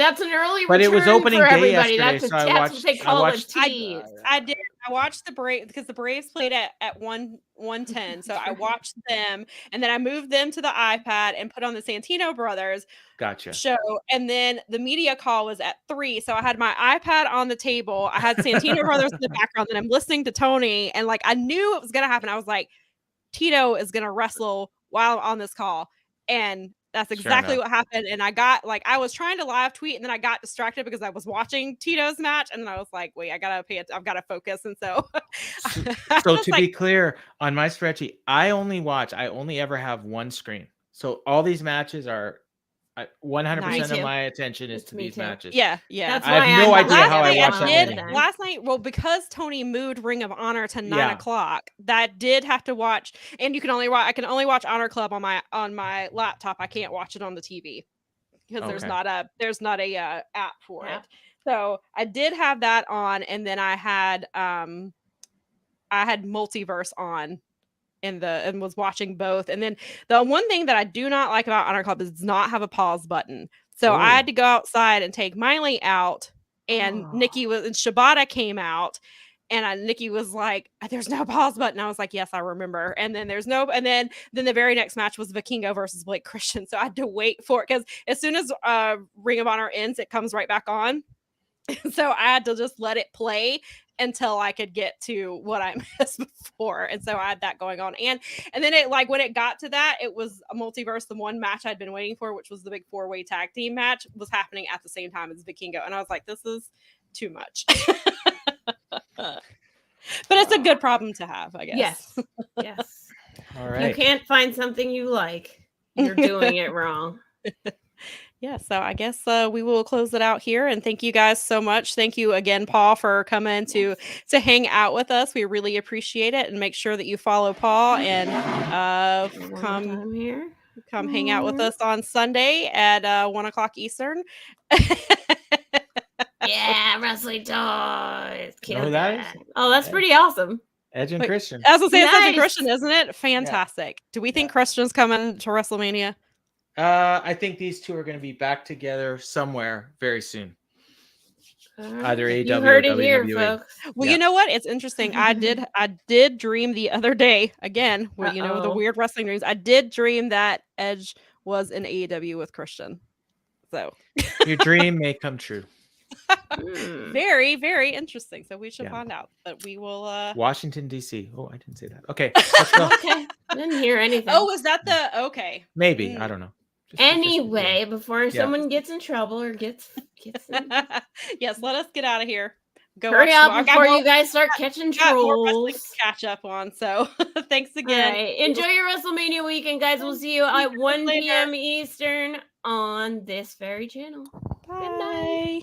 But it was opening for day everybody. Yesterday, That's what they call a tease. I did. I watched the Braves because the Braves played at 1:10, so I watched them, and then I moved them to the iPad and put on the Santino brothers show, and then the media call was at 3, so I had my iPad on the table. I had Santino brothers in the background, and I'm listening to Tony, and like I knew it was gonna happen. I was like, Tito is gonna wrestle while on this call, and That's Sure exactly enough. what happened. And I was trying to live tweet and then I got distracted because I was watching Tito's match. And then I was like, wait, I've got to focus. And so, So, I so was to like, be clear, on my spreadsheet, I only ever have one screen. So all these matches are 100% of too. my attention is It's to me these too. matches. yeah. That's I have why no I'm idea behind how I everyone watched that all the many. time. Last night, well, because Tony moved Ring of Honor to 9 o'clock, that did have to watch. And I can only watch Honor Club on my laptop. I can't watch it on the TV because there's Okay. not a app for App. it. So I did have that on, and then I had Multiverse on and was watching both. And then the one thing that I do not like about Honor Club is it does not have a pause button. So I had Oh. to go outside and take Miley out, and Shibata came out, and Nikki was like, "There's no pause button." I was like, "Yes, I remember." And then then the very next match was Vikingo versus Blake Christian. So I had to wait for it because as soon as Ring of Honor ends, it comes right back on. So I had to just let it play until I could get to what I missed before. And so I had that going on. And then it when it got to that, it was a Multiverse. The one match I'd been waiting for, which was the big 4-way tag team match, was happening at the same time as Vikingo. And I was like, this is too much. But it's a good problem to have, I guess. Yes. All If right. you can't find something you like, you're doing it wrong. Yeah, so I guess we will close it out here, and thank you guys so much. Thank you again, Paul, for coming to hang out with us. We really appreciate it, and make sure that you follow Paul and come hang out with us on Sunday at 1:00 Eastern. Yeah, wrestling toys. You know who that is? Oh, that's pretty awesome. Edge and Wait, Christian. I was gonna say it's Edge and Nice. Christian, isn't it? Fantastic. Do we think Christian's coming to WrestleMania? I think these two are going to be back together somewhere very soon. Either AEW You heard or it here, WWE. folks. Well, Yeah. you know what? It's interesting. I did dream the other day again. Well, you know, the weird wrestling dreams. I did dream that Edge was in AEW with Christian. So Your dream may come true. very, very interesting. So we should Yeah. find out. But we will Washington D.C. Oh, I didn't say that. Okay, let's go. Okay. I didn't hear anything. Oh, is that the okay? Maybe I don't know. Just Anyway, before someone gets in trouble or gets in... Yes, let us get out of here. Go Hurry watch up before you guys start catching got more wrestling trolls. to catch up on. So thanks All again. right. Enjoy your WrestleMania weekend, guys. We'll see you at 1 later. p.m. Eastern on this very channel. Bye. Good night.